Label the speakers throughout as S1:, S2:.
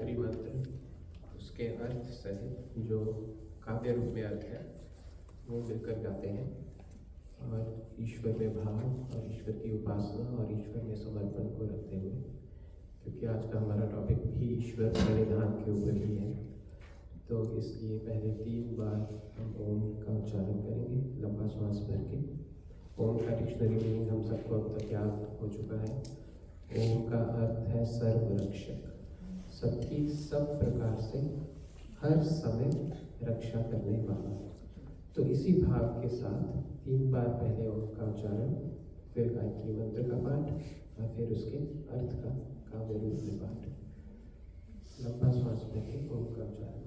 S1: गायत्री मंत्र, उसके अर्थ सहित जो काव्य रूप में अर्थ है वो मिलकर गाते हैं और ईश्वर में भाव और ईश्वर की उपासना और ईश्वर में समर्पण को रखते हुए, क्योंकि आज का हमारा टॉपिक भी ईश्वर परिधान के ऊपर ही है, तो इसलिए पहले 3 बार हम ओम का उच्चारण करेंगे लंबा श्वास भर के। ओम का डिक्शनरी मीनिंग हम सबको अब तक याद हो चुका है। ओम का अर्थ है सर्वरक्षक, सबकी सब प्रकार से हर समय रक्षा करने वाला। तो इसी भाव के साथ 3 बार पहले ओम का उच्चारण, फिर गायत्री मंत्र का पाठ और फिर उसके अर्थ का काव्य रूप में पाठ। लंबा श्वास लेके ओम का उच्चारण।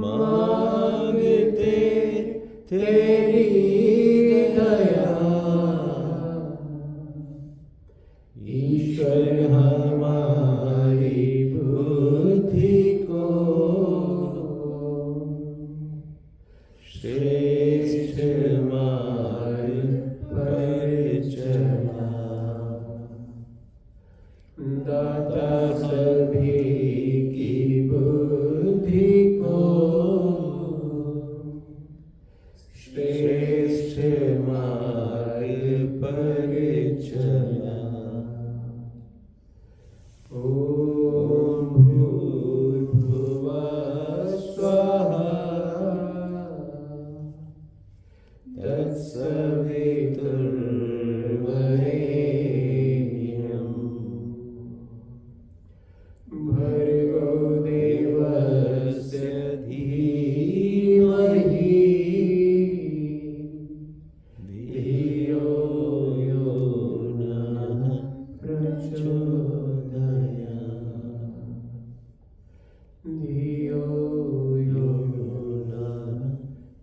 S2: मांगते तेरी दया। ईश्वर हमारी बुद्धि को श्रेष्ठ मार्ग पर चला। दाता सभी की बुद्धि को श्रेष्ठ मार्ग पर चला। ओम भूर्भुवः स्वः तत्सवितुर्वरेण्यं भर्गो देवस्य धीमहि धियो यो नः प्रचोदयात्। धियो यो नः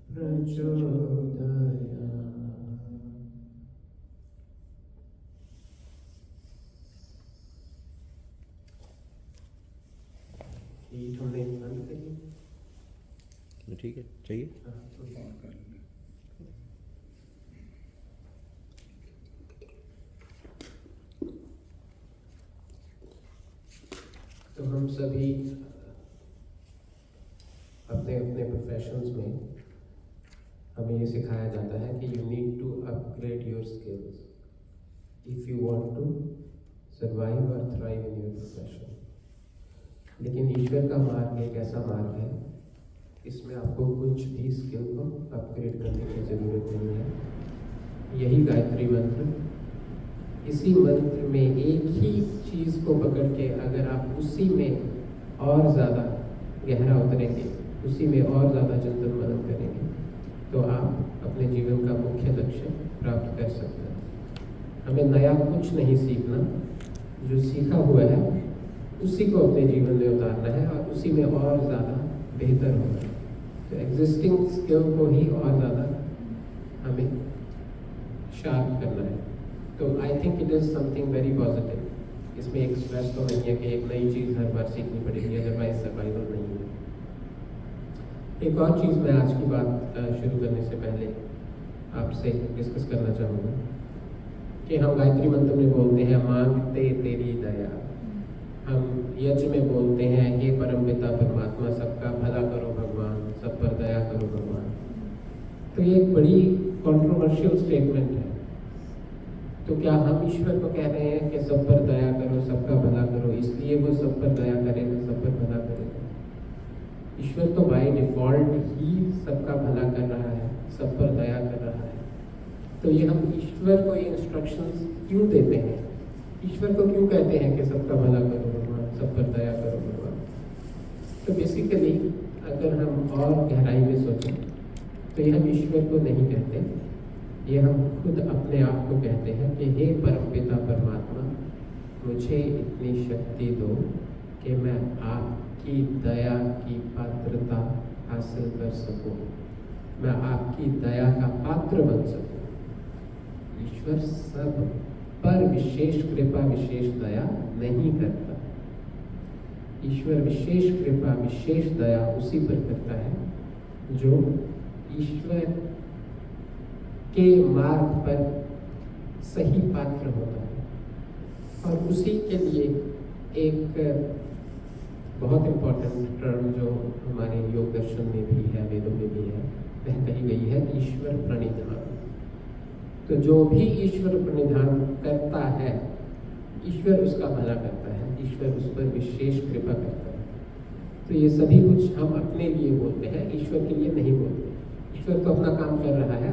S2: प्रचोदयात्। ठीक है, चाहिए।
S1: तो हम सभी अपने अपने प्रोफेशंस में हमें ये सिखाया जाता है कि you need to upgrade your skills if you want to survive और थ्राइव इन योर प्रोफेशन। लेकिन ईश्वर का मार्ग एक ऐसा मार्ग है, इसमें आपको कुछ भी स्किल को अपग्रेड करने की ज़रूरत नहीं है। यही गायत्री मंत्र, इसी मंत्र में एक ही चीज़ को पकड़ के अगर आप उसी में और ज़्यादा गहरा उतरेंगे, उसी में और ज़्यादा चिंतन मनन करेंगे, तो आप अपने जीवन का मुख्य लक्ष्य प्राप्त कर सकते हैं। हमें नया कुछ नहीं सीखना, जो सीखा हुआ है उसी को अपने जीवन में उतारना है और उसी में और ज़्यादा बेहतर होना है। तो एग्जिस्टिंग स्किल को ही और ज़्यादा हमें शार्प करना है। तो I think it is something very positive. इसमें एक स्ट्रेस तो नहीं है कि एक नई चीज़ हर बार सीखनी पड़ेगी, अदरवाइज सर्वाइवल नहीं है। एक और चीज़ मैं आज की बात शुरू करने से पहले आपसे डिस्कस करना चाहूँगा कि हम गायत्री मंत्र में बोलते हैं मांगते तेरी दया, हम यज्ञ में बोलते हैं हे परमपिता परमात्मा सबका भला करो भगवान, सब पर दया करो भगवान। तो ये एक बड़ी कंट्रोवर्शियल स्टेटमेंट है। तो क्या हम ईश्वर को कह रहे हैं कि सब पर दया करो, सबका भला करो, इसलिए वो सब पर दया करेगा, सब पर भला करेगा? ईश्वर तो बाय डिफॉल्ट ही सबका भला कर रहा है, सब पर दया कर रहा है। तो ये हम ईश्वर को ये इंस्ट्रक्शंस क्यों देते हैं? ईश्वर को क्यों कहते हैं कि सबका भला करो भगवान, सब पर दया करो भगवान? तो बेसिकली अगर हम और गहराई में सोचें तो ये हम ईश्वर को नहीं कहते, ये हम खुद अपने आप को कहते हैं कि हे परमपिता परमात्मा, मुझे इतनी शक्ति दो कि मैं आपकी दया की पात्रता हासिल कर सकूं, मैं आपकी दया का पात्र बन सकूं। ईश्वर सब पर विशेष कृपा विशेष दया नहीं करता। ईश्वर विशेष कृपा विशेष दया उसी पर करता है जो ईश्वर के मार्ग पर सही पात्र होता है। और उसी के लिए एक बहुत इम्पोर्टेंट टर्म जो हमारे योग दर्शन में भी है, वेदों में भी है, वह कही गई है ईश्वर प्रणिधान। तो जो भी ईश्वर प्रणिधान करता है, ईश्वर उसका भला करता है, ईश्वर उस पर विशेष कृपा करता है। तो ये सभी कुछ हम अपने लिए बोलते हैं, ईश्वर के लिए नहीं बोलते। ईश्वर तो अपना काम कर रहा है,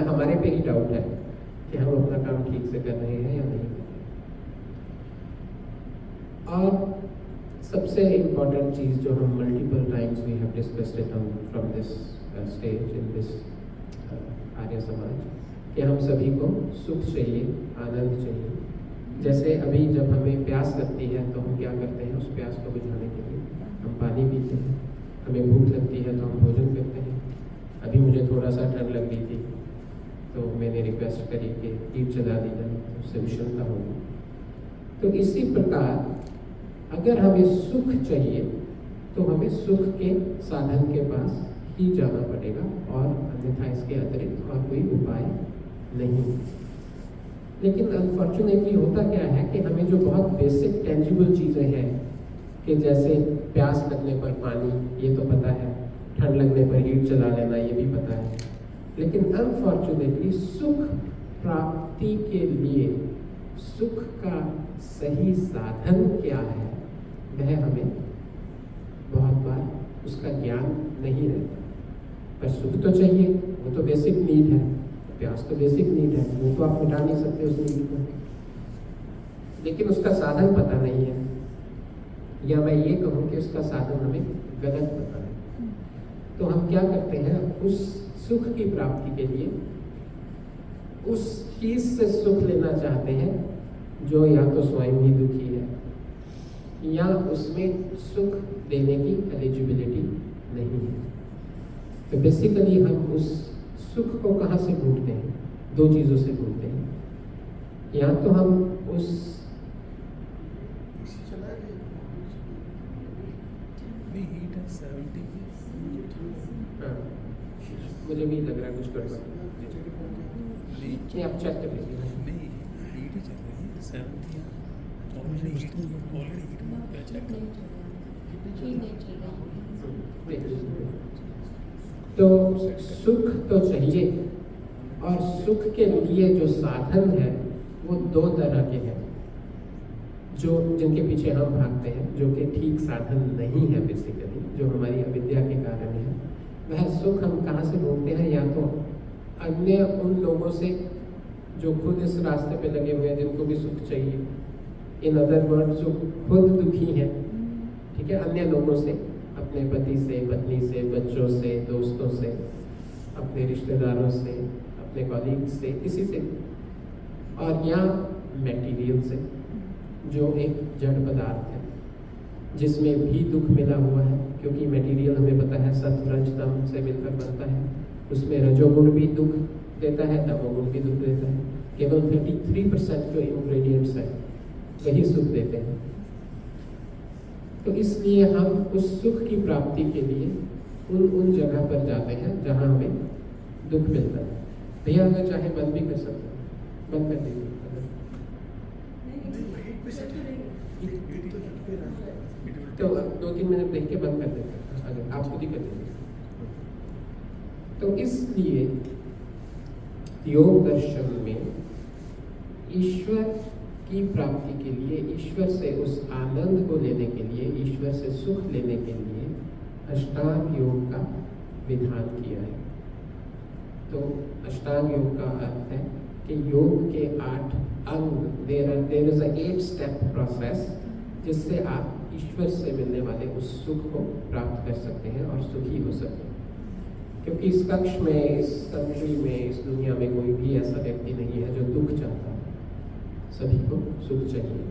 S1: हमारे पे ही डाउट है कि हम अपना काम ठीक से कर रहे हैं या नहीं कर रहे। और सबसे इम्पॉर्टेंट चीज़ जो हम multiple times we have discussed it from this stage in this Arya Samaj, कि हम सभी को सुख चाहिए, आनंद चाहिए। जैसे अभी जब हमें प्यास लगती है तो हम क्या करते हैं? उस प्यास को बुझाने के लिए हम पानी पीते हैं। हमें भूख लगती है तो हम भोजन करते हैं। अभी मुझे थोड़ा सा ठंड लग रही थी तो मैंने रिक्वेस्ट करी कि हीट जला दी जाए, तो उससे विषमता होगी। तो इसी प्रकार अगर हमें सुख चाहिए तो हमें सुख के साधन के पास ही जाना पड़ेगा, और अन्यथा इसके अतिरिक्त और कोई उपाय नहीं। लेकिन अनफॉर्चुनेटली होता क्या है कि हमें जो बहुत बेसिक टेंजिबल चीज़ें हैं कि जैसे प्यास लगने पर पानी, ये तो पता है, ठंड लगने पर हीट जला लेना, ये भी पता है, लेकिन अनफॉर्चुनेटली सुख प्राप्ति के लिए सुख का सही साधन क्या है वह हमें बहुत बार उसका ज्ञान नहीं रहता। पर सुख तो चाहिए, वो तो बेसिक नीड है, प्यास तो बेसिक नीड है, वो तो आप मिटा नहीं सकते उस नीड को, लेकिन उसका साधन पता नहीं है, या मैं ये कहूँ कि उसका साधन हमें गलत पता है। तो हम क्या करते हैं, उस सुख की प्राप्ति के लिए उस चीज से सुख लेना चाहते हैं जो या तो स्वयं ही दुखी है या उसमें सुख देने की एलिजिबिलिटी नहीं है। तो बेसिकली हम उस सुख को कहाँ से ढूंढते हैं? दो चीज़ों से ढूंढते हैं। या तो हम उस मुझे भी लग रहा है कुछ गड़बड़ नहीं, आप चेक कर लीजिए। तो सुख तो चाहिए, और सुख के लिए जो साधन है वो दो तरह के हैं, जो जिनके पीछे हम भागते हैं, जो कि ठीक साधन नहीं है बेसिकली, जो हमारी अविद्या के कारण है। वह सुख हम कहाँ से ढूंढते हैं? या तो अन्य उन लोगों से जो खुद इस रास्ते पे लगे हुए हैं, जिनको भी सुख चाहिए, इन अदर वर्ड्स जो खुद दुखी हैं, ठीक है, अन्य लोगों से, अपने पति से, पत्नी से, बच्चों से, दोस्तों से, अपने रिश्तेदारों से, अपने कॉलीग से, किसी से, और या मटेरियल से जो एक जड़ पदार्थ है जिसमें भी दुख मिला हुआ है, क्योंकि मटेरियल हमें पता है सत्व रज तम से मिलकर बनता है। उसमें रजोगुण भी दुख देता है, तमोगुण भी दुख देता है। केवल 33% जो इंग्रेडिएंट्स हैं वही सुख देते हैं। तो इसलिए हम उस सुख की प्राप्ति के लिए उन जगह पर जाते हैं जहाँ हमें दुख मिलता है। भैया अगर चाहे बंद भी कर सकते हैं, बंद कर दीजिए। तो 2-3 मिनट देख के बंद कर देते हैं, अगर आप खुद ही कर देंगे। तो इसलिए योग दर्शन में ईश्वर की प्राप्ति के लिए, ईश्वर से उस आनंद को लेने के लिए, ईश्वर से सुख लेने के लिए अष्टांग योग का विधान किया है। तो अष्टांग योग का अर्थ है कि योग के 8 अंग, there is a 8 step process जिससे आप ईश्वर से मिलने वाले उस सुख को प्राप्त कर सकते हैं और सुखी हो सकते हैं। क्योंकि इस कक्ष में, इस कंट्री में, इस दुनिया में कोई भी ऐसा व्यक्ति नहीं है जो दुख चाहता है। सभी को सुख चाहिए,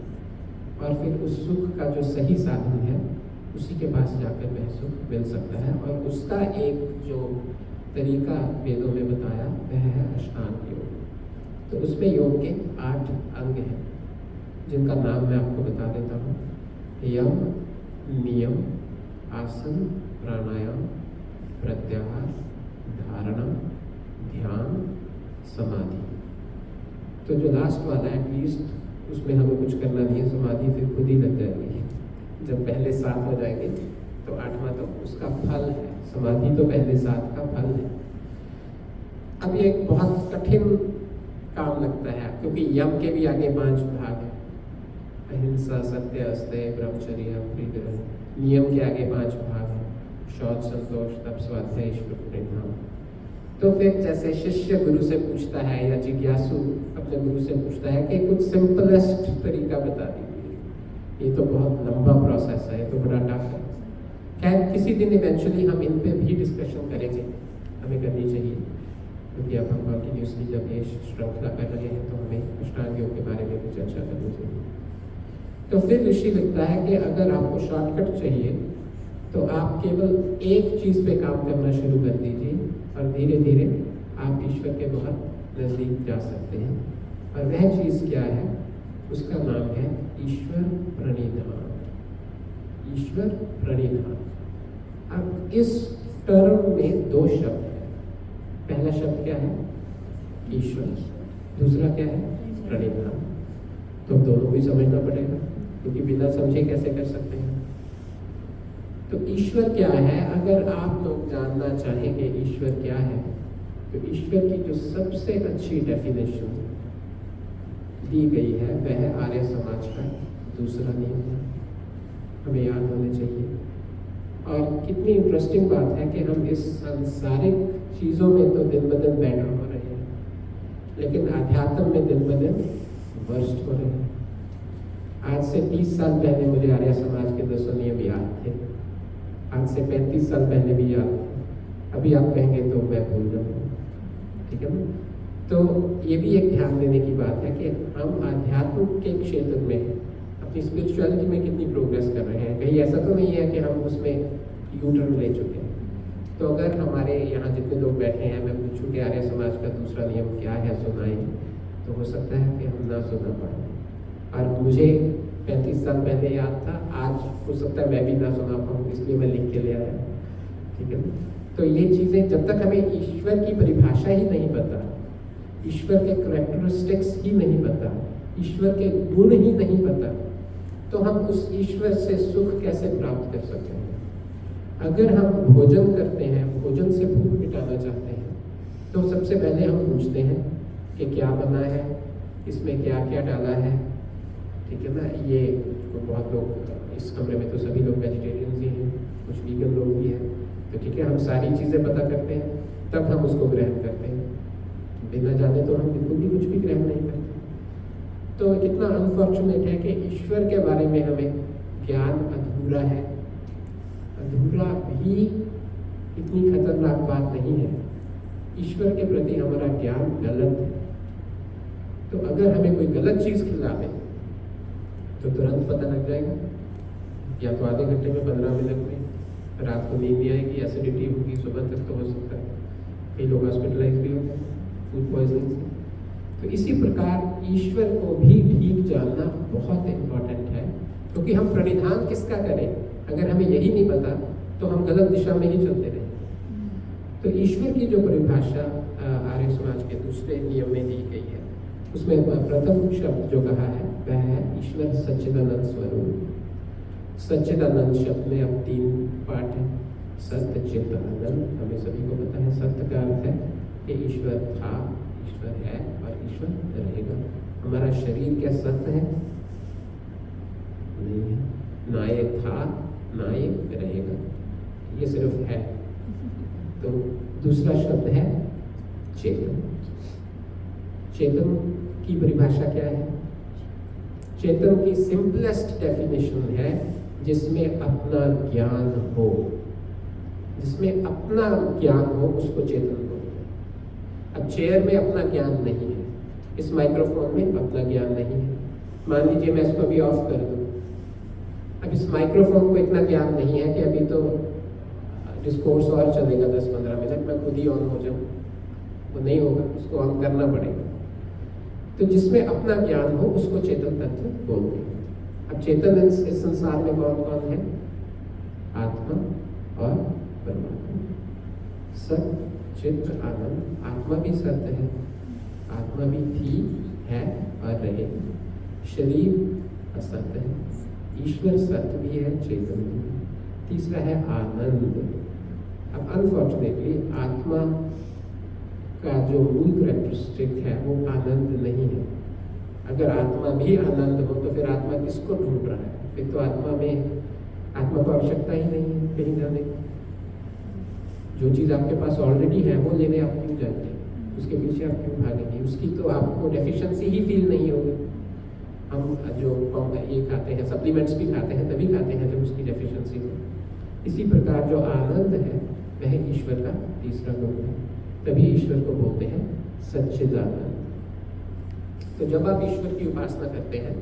S1: और फिर उस सुख का जो सही साधन है उसी के पास जाकर वह सुख मिल सकता है। और उसका एक जो तरीका वेदों में बताया वह है अष्टांग योग। तो उसमें योग के 8 अंग हैं जिनका नाम मैं आपको बता देता हूँ। यम, नियम, आसन, प्राणायाम, प्रत्याहार, धारणा, ध्यान, समाधि। तो जो लास्ट वाला एटलीस्ट उसमें हमें कुछ करना नहीं है, समाधि फिर खुद ही लग जाएगी। जब पहले 7 हो जाएंगे तो 8वां तो उसका फल है, समाधि तो पहले 7 का फल है। अब ये एक बहुत कठिन काम लगता है, क्योंकि यम के भी आगे 5 भाग हैं, अहिंसा, सत्य, अस्तेय, ब्रह्मचर्य, परिग्रह। नियम के आगे 5 भाग हैं, शौच, संतोष, तप, स्वाध्याय, ईश्वर परिणाम। तो फिर जैसे शिष्य गुरु से पूछता है या जिज्ञासु अपने गुरु से पूछता है कि कुछ सिंपलेस्ट तरीका बता दीजिए, ये तो बहुत लंबा प्रोसेस है, ये तो बड़ा टफ है। खैर किसी दिन इवेंचुअली हम इन पे भी डिस्कशन करेंगे, हमें करनी चाहिए, क्योंकि अब हम कंटिन्यूसली जब ये श्रृंखला कर रहे हैं तो हमें अष्टांग योग के बारे में भी चर्चा करनी चाहिए। तो फिर ऋषि लिखता है कि अगर आपको शॉर्टकट चाहिए तो आप केवल एक चीज़ पे काम करना शुरू कर दीजिए और धीरे धीरे आप ईश्वर के बहुत नज़दीक जा सकते हैं। और वह चीज़ क्या है? उसका नाम है ईश्वर प्रणिधान। ईश्वर प्रणिधान। अब इस टर्म में दो शब्द हैं। पहला शब्द क्या है? ईश्वर। दूसरा क्या है? प्रणिधान। तो दोनों को समझना पड़ेगा, क्योंकि बिना समझे कैसे कर सकते हैं। तो ईश्वर क्या है? अगर आप लोग जानना चाहेंगे ईश्वर क्या है, तो ईश्वर की जो सबसे अच्छी डेफिनेशन दी गई है वह आर्य समाज का दूसरा नियम है। हमें याद होने चाहिए। और कितनी इंटरेस्टिंग बात है कि हम इस सांसारिक चीज़ों में तो दिन ब दिन बेटर हो रहे हैं, लेकिन अध्यात्म में दिन ब दिन वर्स्ट हो रहे हैं। आज से 30 साल पहले मुझे आर्य समाज के 200 नियम याद थे। आज से 35 साल पहले भी याद थे। अभी आप कहेंगे तो मैं भूल जाऊँगा, ठीक है ना? तो ये भी एक ध्यान देने की बात है कि हम आध्यात्म के क्षेत्र में अपनी स्पिरिचुअलिटी में कितनी प्रोग्रेस कर रहे हैं। कहीं ऐसा तो नहीं है कि हम उसमें यू-टर्न ले चुके हैं। तो अगर हमारे यहाँ जितने लोग बैठे हैं, मैं पूछूं कि आर्य समाज का दूसरा नियम क्या है, सुनाएं, तो हो सकता है कि हम ना सुना पाएँ। और मुझे 35 साल पहले याद था, आज हो सकता है मैं भी ना सुना पाऊँ, इसलिए मैं लिख के ले आया, ठीक है। तो ये चीज़ें जब तक हमें ईश्वर की परिभाषा ही नहीं पता, ईश्वर के कैरेक्टरिस्टिक्स ही नहीं पता, ईश्वर के गुण ही नहीं पता, तो हम उस ईश्वर से सुख कैसे प्राप्त कर सकते हैं? अगर हम भोजन करते हैं, भोजन से भूख मिटाना चाहते हैं, तो सबसे पहले हम पूछते हैं कि क्या बना है, इसमें क्या क्या डाला है, ठीक है ना। ये बहुत लोग इस कमरे में तो सभी लोग वेजिटेरियन ही हैं, कुछ वीगन लोग भी हैं, तो ठीक है, हम सारी चीज़ें पता करते हैं, तब हम उसको ग्रहण करते हैं। बिना जाने तो हम बिल्कुल भी कुछ भी ग्रहण नहीं करते। तो कितना अनफॉर्चुनेट है कि ईश्वर के बारे में हमें ज्ञान अधूरा है। अधूरा भी इतनी खतरनाक बात नहीं है। ईश्वर के प्रति हमारा ज्ञान गलत है। तो अगर हमें कोई गलत चीज़ खिला दे तो तुरंत पता लग जाएगा, या तो आधे घंटे में, 15 मिनट में, रात को नींद नहीं आएगी, एसिडिटी होगी, सुबह तक तो हो सकता है। कई लोग हॉस्पिटलाइज भी होते हैं फूड पॉइजनिंग से। तो इसी प्रकार ईश्वर को भी ठीक जानना बहुत इम्पोर्टेंट है, क्योंकि हम प्रणिधान किसका करें अगर हमें यही नहीं पता, तो हम गलत दिशा में ही चलते रहें। तो ईश्वर की जो परिभाषा आर्य समाज के दूसरे नियम में दी गई है, उसमें प्रथम शब्द जो कहा है वह है ईश्वर सच्चिदानंद स्वरूप। सच्चिदानंद शब्द में अब 3 पार्ट है। सत्य, चित, आनंद। हमें सभी को पता है सत्य का अर्थ है कि ईश्वर था, ईश्वर है और ईश्वर रहेगा। हमारा शरीर क्या सत्य है? नहीं है। ना ये था, ना ये रहेगा, ये सिर्फ है। तो दूसरा शब्द है चेतन। चेतन की परिभाषा क्या है? चेतन की सिंपलेस्ट डेफिनेशन है जिसमें अपना ज्ञान हो। जिसमें अपना ज्ञान हो उसको चेतन बोलते हैं। अब चेयर में अपना ज्ञान नहीं है, इस माइक्रोफोन में अपना ज्ञान नहीं है। मान लीजिए मैं इसको अभी ऑफ कर दूं, अब इस माइक्रोफोन को इतना ज्ञान नहीं है कि अभी तो डिस्कोर्स और चलेगा 10-15 मिनट, मैं खुद ही ऑन हो जाऊँ, वो नहीं होगा, उसको ऑन करना पड़ेगा। तो जिसमें अपना ज्ञान हो उसको चेतन तत्व बोलते हैं। अब चेतन इस संसार में कौन कौन है? आत्मा और परमात्मा। सत्य, चित, आनंद। आत्मा भी सत्य है, आत्मा भी थी, है और रहेगी। शरीर असत्य है, ईश्वर सत्य भी है, चेतन भी है। तीसरा है आनंद। अब अनफॉर्चुनेटली आत्मा का जो मूल कैरेक्टरिस्टिक है वो आनंद नहीं है। अगर आत्मा भी आनंद हो तो फिर आत्मा किसको ढूंढ रहा है? फिर तो आत्मा को आवश्यकता ही नहीं है कहीं जाने की। जो चीज़ आपके पास ऑलरेडी है वो लेने आप क्यों जाएंगे? उसके पीछे आप क्यों भागेंगे? उसकी तो आपको डेफिशिएंसी ही फील नहीं होगी। हम जो ये खाते हैं, सप्लीमेंट्स भी खाते हैं, तभी खाते हैं जब उसकी डेफिशिएंसी हो। इसी प्रकार जो आनंद है वह ईश्वर का तीसरा गुण है, तभी ईश्वर को बोलते हैं सच्चिदानंद। तो जब आप ईश्वर की उपासना करते हैं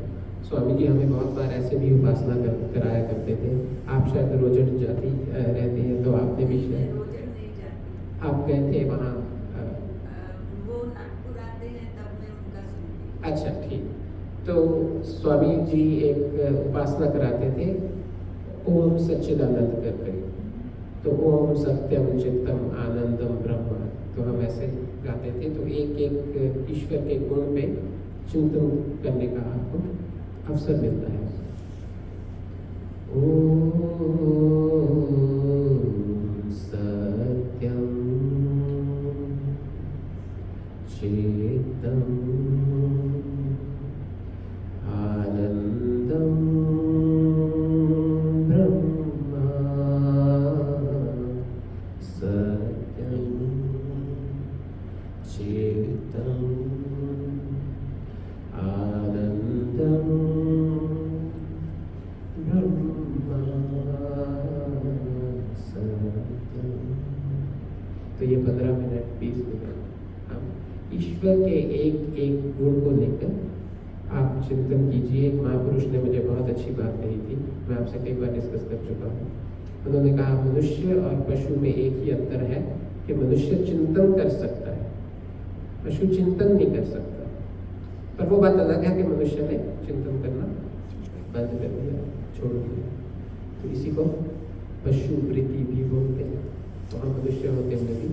S1: स्वामी जी हमें बहुत बार ऐसे भी उपासना कराया करते थे। आप शायद रोजट जाती रहती हैं, तो आपने भी शायद
S3: रोजट नहीं जाती।
S1: आप गए थे वहाँ?
S3: वो नागपुर आते हैं तब मैं उनका सुनती हूँ।
S1: अच्छा, ठीक। तो स्वामी जी एक उपासना कराते थे, ओम सच्चिदानंद करके। तो ओम सत्यम चित्तम आनंदम ब्रह्म, तो हम ऐसे गाते थे। तो एक एक ईश्वर के गुण पे चिंतन करने का आपको अवसर मिलता है। ओम सत्यम चित्तम आनंदम ब्रह्म सत्यम चित्तम आनंदम ब्रह्म सत्यम। तो ये 15 मिनट 20 मिनट हम ईश्वर के एक एक गुण को लेकर आप चिंतन कीजिए। एक महापुरुष ने मुझे बहुत अच्छी बात कही थी, मैं आपसे कई बार डिस्कस कर चुका हूँ। उन्होंने कहा मनुष्य और पशु में एक ही अंतर है कि मनुष्य चिंतन कर सकता है, पशु चिंतन नहीं कर सकता। पर वो बात अलग है कि मनुष्य ने चिंतन करना बंद कर दिया, छोड़ दिया। तो इसी को पशु वृत्ति भी बोलते हैं। तो हम मनुष्य होते हुए भी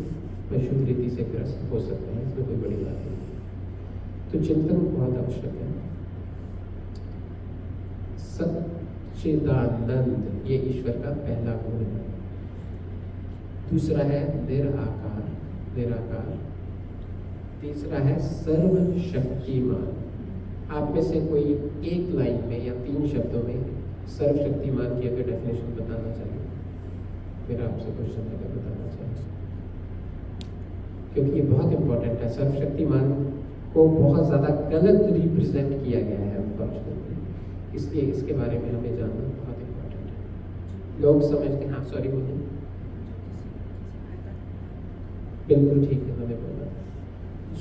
S1: पशु वृत्ति से ग्रस्त हो सकते हैं, इसमें कोई बड़ी बात नहीं। तो चिंतन बहुत आवश्यक है। सच्चिदानंद, ये ईश्वर का पहला गुण है। दूसरा है निराकार, निराकार। तीसरा है सर्वशक्तिमान। आप में से कोई एक लाइन में या 3 शब्दों में सर्वशक्तिमान की अगर डेफिनेशन बताना चाहिए, मेरा आपसे क्वेश्चन अगर बताना चाहिए, क्योंकि ये बहुत इंपॉर्टेंट है। सर्वशक्तिमान को बहुत ज़्यादा गलत रिप्रेजेंट किया गया है अनफॉर्चुनेटली, इसलिए इसके बारे में हमें जानना बहुत इम्पोर्टेंट है। लोग समझते हैं, हाँ सॉरी बोलिए। बिल्कुल ठीक है, मैंने बोला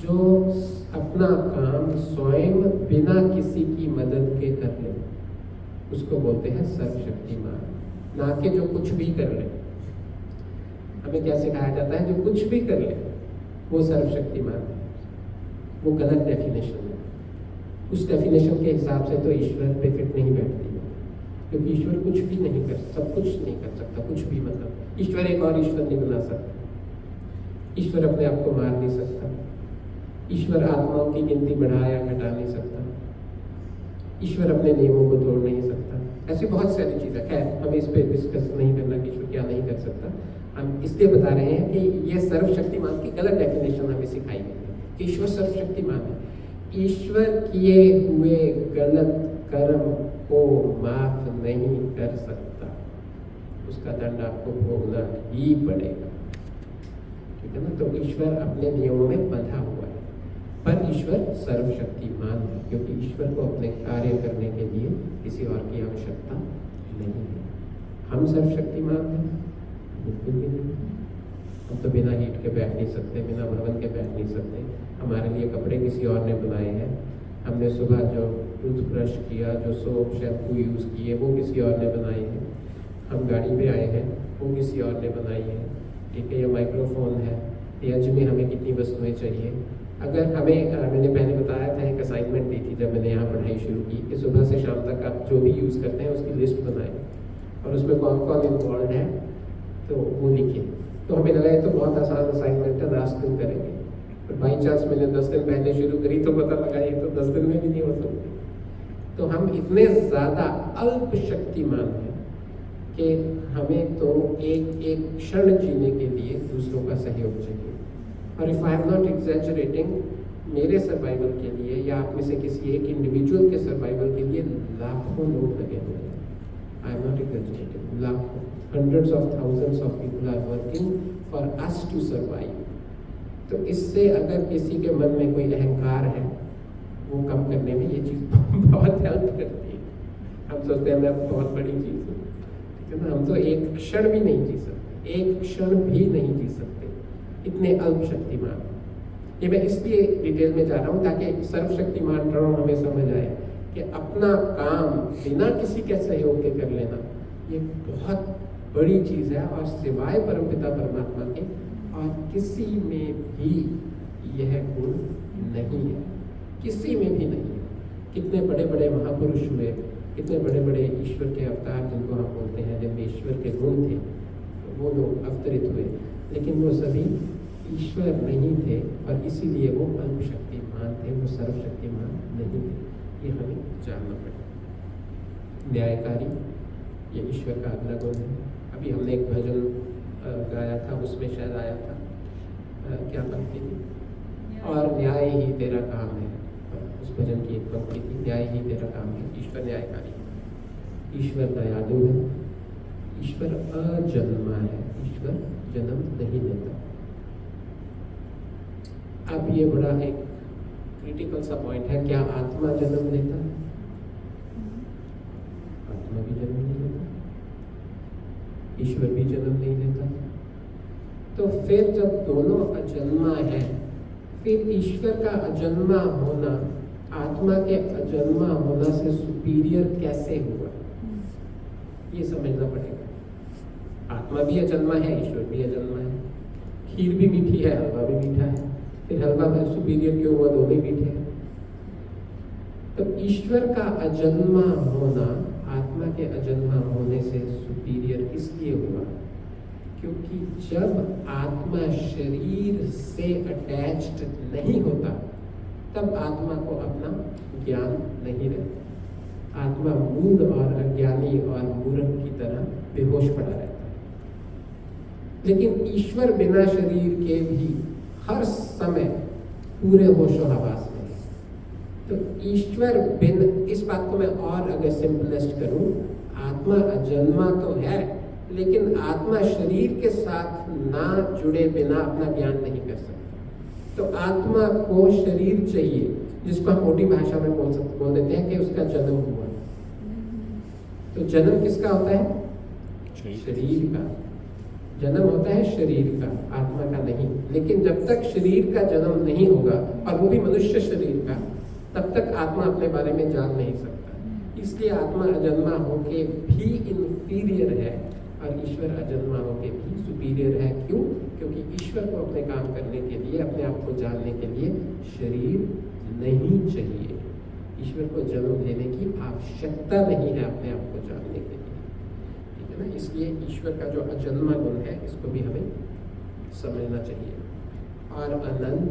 S1: जो अपना काम स्वयं बिना किसी की मदद के कर ले उसको बोलते हैं सर्वशक्तिमान, ना कि जो कुछ भी कर ले। हमें क्या सिखाया जाता है, जो कुछ भी कर ले वो सर्वशक्तिमान है। वो गलत डेफिनेशन है। उस डेफिनेशन के हिसाब से तो ईश्वर पे फिट नहीं बैठती है, क्योंकि ईश्वर कुछ भी नहीं कर, सब कुछ नहीं कर सकता, कुछ भी। मतलब ईश्वर एक और ईश्वर नहीं बना सकता, ईश्वर अपने आप को मार नहीं सकता, ईश्वर आत्माओं की गिनती बढ़ा या घटा नहीं सकता, ईश्वर अपने नियमों को तोड़ नहीं सकता। ऐसी बहुत सारी चीज़ें। खैर हमें इस पर डिस्कस नहीं करना कि ईश्वर क्या नहीं कर सकता। हम इसलिए बता रहे हैं कि ये सर्वशक्तिमान की गलत डेफिनेशन हमें सिखाई गई है कि ईश्वर सर्वशक्तिमान है। ईश्वर किए हुए गलत कर्म को माफ नहीं कर सकता, उसका दंड आपको भोगना ही पड़ेगा, ठीक है ना। तो ईश्वर अपने नियमों में बंधा हुआ है, पर ईश्वर सर्वशक्तिमान है, क्योंकि ईश्वर को अपने कार्य करने के लिए किसी और की आवश्यकता नहीं है। हम सर्वशक्तिमान हैं? बिल्कुल भी नहीं। हम तो बिना हीट के बैठ नहीं सकते, बिना भवन के बैठ नहीं सकते। हमारे लिए कपड़े किसी और ने बनाए हैं। हमने सुबह जो टूथब्रश किया, जो सोप शैम्पू यूज़ किए, वो किसी और ने बनाए हैं। हम गाड़ी पे आए हैं, वो किसी और ने बनाई है, ठीक है। या माइक्रोफोन है, या जिसमें हमें कितनी वस्तुएं चाहिए। अगर हमें मैंने पहले बताया था, एक असाइनमेंट दी थी जब मैंने यहाँ पढ़ाई शुरू की, कि सुबह से शाम तक आप जो भी यूज़ करते हैं उसकी लिस्ट बनाएं और उसमें कौन कौन इन्वॉल्व है तो वो लिखिए। तो हमें लगा ये तो बहुत आसान असाइनमेंट है, 10 दिन करेंगे, पर बाई चांस मैंने 10 दिन पहले शुरू करी तो पता लगा ये तो 10 दिन में भी नहीं हो सकती। तो हम इतने ज़्यादा अल्प शक्तिमान हैं कि हमें तो एक एक क्षण जीने के लिए दूसरों का सहयोग चाहिए। और if I am not exaggerating, मेरे सर्वाइवल के लिए या आप में से किसी एक इंडिविजुअल के सर्वाइवल के लिए लाखों लोग लगे हुए हैं। आई एम नॉट एग्जैजरेटिंग, लाखों, hundreds of thousands of people are working for us to survive। तो इससे अगर किसी के मन में कोई अहंकार है, वो कम करने में ये चीज़ बहुत हेल्प करती है। हम सोचते हैं मैं बहुत बड़ी चीज़ हूँ, ठीक है ना। हम तो एक क्षण भी नहीं जी सकते, एक क्षण भी नहीं जी सकते, इतने अल्प शक्तिमान। ये मैं इसलिए डिटेल में जा रहा हूँ ताकि सर्वशक्तिमान टर्म हमें समझ आए कि अपना काम बिना किसी के सहयोग के कर लेना, ये बहुत बड़ी चीज़ है। और सिवाय परमपिता परमात्मा के और किसी में भी यह गुण नहीं है, किसी में भी नहीं है। कितने बड़े बड़े महापुरुष हुए, कितने बड़े बड़े ईश्वर के अवतार जिनको हम बोलते हैं, जिनमें ईश्वर के गुण थे, वो लोग अवतरित हुए, लेकिन वो सभी ईश्वर नहीं थे और इसीलिए वो अल्प शक्तिमान थे, वो सर्वशक्तिमान नहीं थे। ये हमें जानना पड़ेगा। न्यायकारी, ये ईश्वर का अगला गुण है। अभी हमने एक भजन गाया था, उसमें शायद आया था क्या पंक्ति थी, और न्याय ही तेरा काम है। उस भजन की एक पंक्ति थी, न्याय ही तेरा काम है। ईश्वर न्यायकारी, ईश्वर दयालु है, ईश्वर अजन्मा है, ईश्वर जन्म नहीं लेता। अब ये बड़ा एक क्रिटिकल सा पॉइंट है, क्या आत्मा जन्म लेता है? आत्मा भी जन्म नहीं लेता, ईश्वर भी जन्म नहीं लेता। तो फिर जब दोनों अजन्मा है, फिर ईश्वर का अजन्मा होना आत्मा के अजन्मा होना से सुपीरियर कैसे हुआ, ये समझना पड़ेगा। आत्मा भी अजन्मा है, ईश्वर भी अजन्मा है। खीर भी मीठी है, हलवा भी मीठा है, फिर हलवा में सुपीरियर क्यों हुआ? दोनों ही मीठे हैं। तो ईश्वर का अजन्मा होना आत्मा के अजन्मा होने से सुपीरियर इसलिए हुआ क्योंकि जब आत्मा शरीर से अटैच्ड नहीं होता, तब आत्मा को अपना ज्ञान नहीं रहता। आत्मा मूढ़ और अज्ञानी और मूर्ख की तरह बेहोश पड़ा रहता है। लेकिन ईश्वर बिना शरीर के भी हर समय पूरे होशो हवास में है। तो ईश्वर बिन, इस बात को मैं और अगर सिंपलेस्ट करूं, आत्मा अजन्मा तो है, लेकिन आत्मा शरीर के साथ ना जुड़े बिना अपना ज्ञान नहीं कर सकता। तो आत्मा को शरीर चाहिए, जिसको हम मोटी भाषा में बोल देते हैं कि उसका जन्म हुआ। तो जन्म किसका होता है? शरीर का जन्म होता है, शरीर का, आत्मा का नहीं। लेकिन जब तक शरीर का जन्म नहीं होगा, और वो भी मनुष्य शरीर का, तब तक आत्मा अपने बारे में जान नहीं सकता। इसलिए आत्मा अजन्मा होके भी इंफीरियर है और ईश्वर अजन्मा होके भी सुपीरियर है। क्यों? क्योंकि ईश्वर को अपने काम करने के लिए, अपने आप को जानने के लिए शरीर नहीं चाहिए। ईश्वर को जन्म लेने की आवश्यकता नहीं है अपने आप को जानने के लिए, ठीक है ना। इसलिए ईश्वर का जो अजन्मा गुण है, इसको भी हमें समझना चाहिए। और अनंत,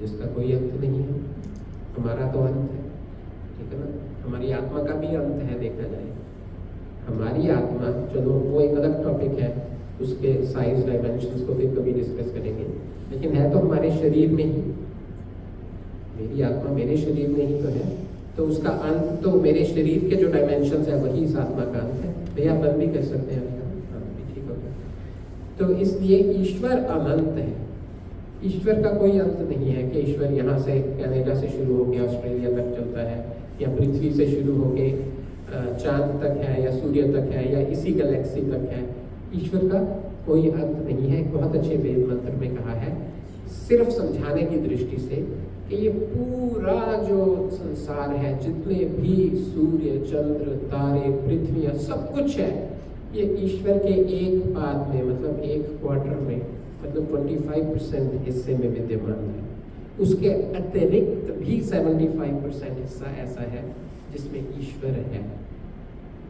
S1: जिसका कोई अंत नहीं है, हमारा तो अंत है, ठीक है ना। हमारी आत्मा का भी अंत है, देखा जाए। हमारी आत्मा, चलो वो एक अलग टॉपिक है, उसके साइज डायमेंशंस को भी कभी डिस्कस करेंगे, लेकिन है तो हमारे शरीर में ही। मेरी आत्मा मेरे शरीर में ही तो है, तो उसका अंत तो मेरे शरीर के जो डायमेंशंस है वही इस आत्मा का अंत है। भैया बंद भी कर सकते हैं, ठीक हो गया। तो इसलिए ईश्वर अनंत है, ईश्वर का कोई अंत नहीं है कि ईश्वर यहाँ से कनाडा से शुरू होकर ऑस्ट्रेलिया तक चलता है, या पृथ्वी से शुरू होकर चांद तक है, या सूर्य तक है, या इसी गैलेक्सी तक है। ईश्वर का कोई अंत नहीं है। बहुत अच्छे वेद मंत्र में कहा है, सिर्फ समझाने की दृष्टि से, कि ये पूरा जो संसार है, जितने भी सूर्य, चंद्र, तारे, पृथ्वी, सब कुछ है, ये ईश्वर के एक पाद में, मतलब एक क्वार्टर में, मतलब 25% हिस्से में विद्यमान है। उसके अतिरिक्त भी 75% हिस्सा ऐसा है जिसमें ईश्वर है,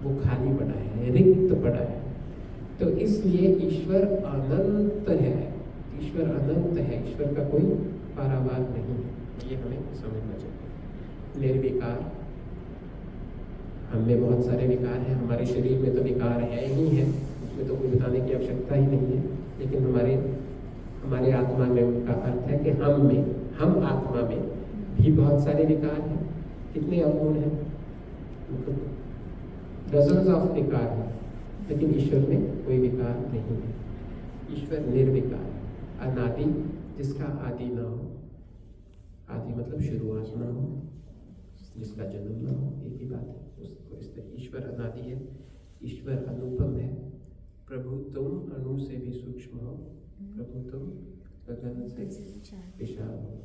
S1: वो खाली पड़ा है, रिक्त पड़ा है। तो इसलिए ईश्वर अनंत है, ईश्वर अनंत है, ईश्वर का कोई पारावार नहीं है। ये हमें समझना चाहिए। निर्विकार, हम में बहुत सारे विकार हैं, हमारे शरीर में तो विकार है ही है, उसमें तो कोई बताने की आवश्यकता ही नहीं है। लेकिन हमारे आत्मा में उनका अर्थ है कि हम आत्मा में भी बहुत सारे विकार हैं। कितने अवगुण हैं? डजन्स ऑफ विकार हैं, लेकिन ईश्वर में कोई विकार नहीं है। ईश्वर निर्विकार, अनादि, जिसका आदि ना हो। आदि मतलब शुरुआत ना हो, जिसका जन्म ना हो, एक ही बात है। उसको इसलिए ईश्वर अनादि है, ईश्वर अनुपम है। प्रभु तुम अणु से भी सूक्ष्म हो, प्रभु तुम गगन से विशाल हो।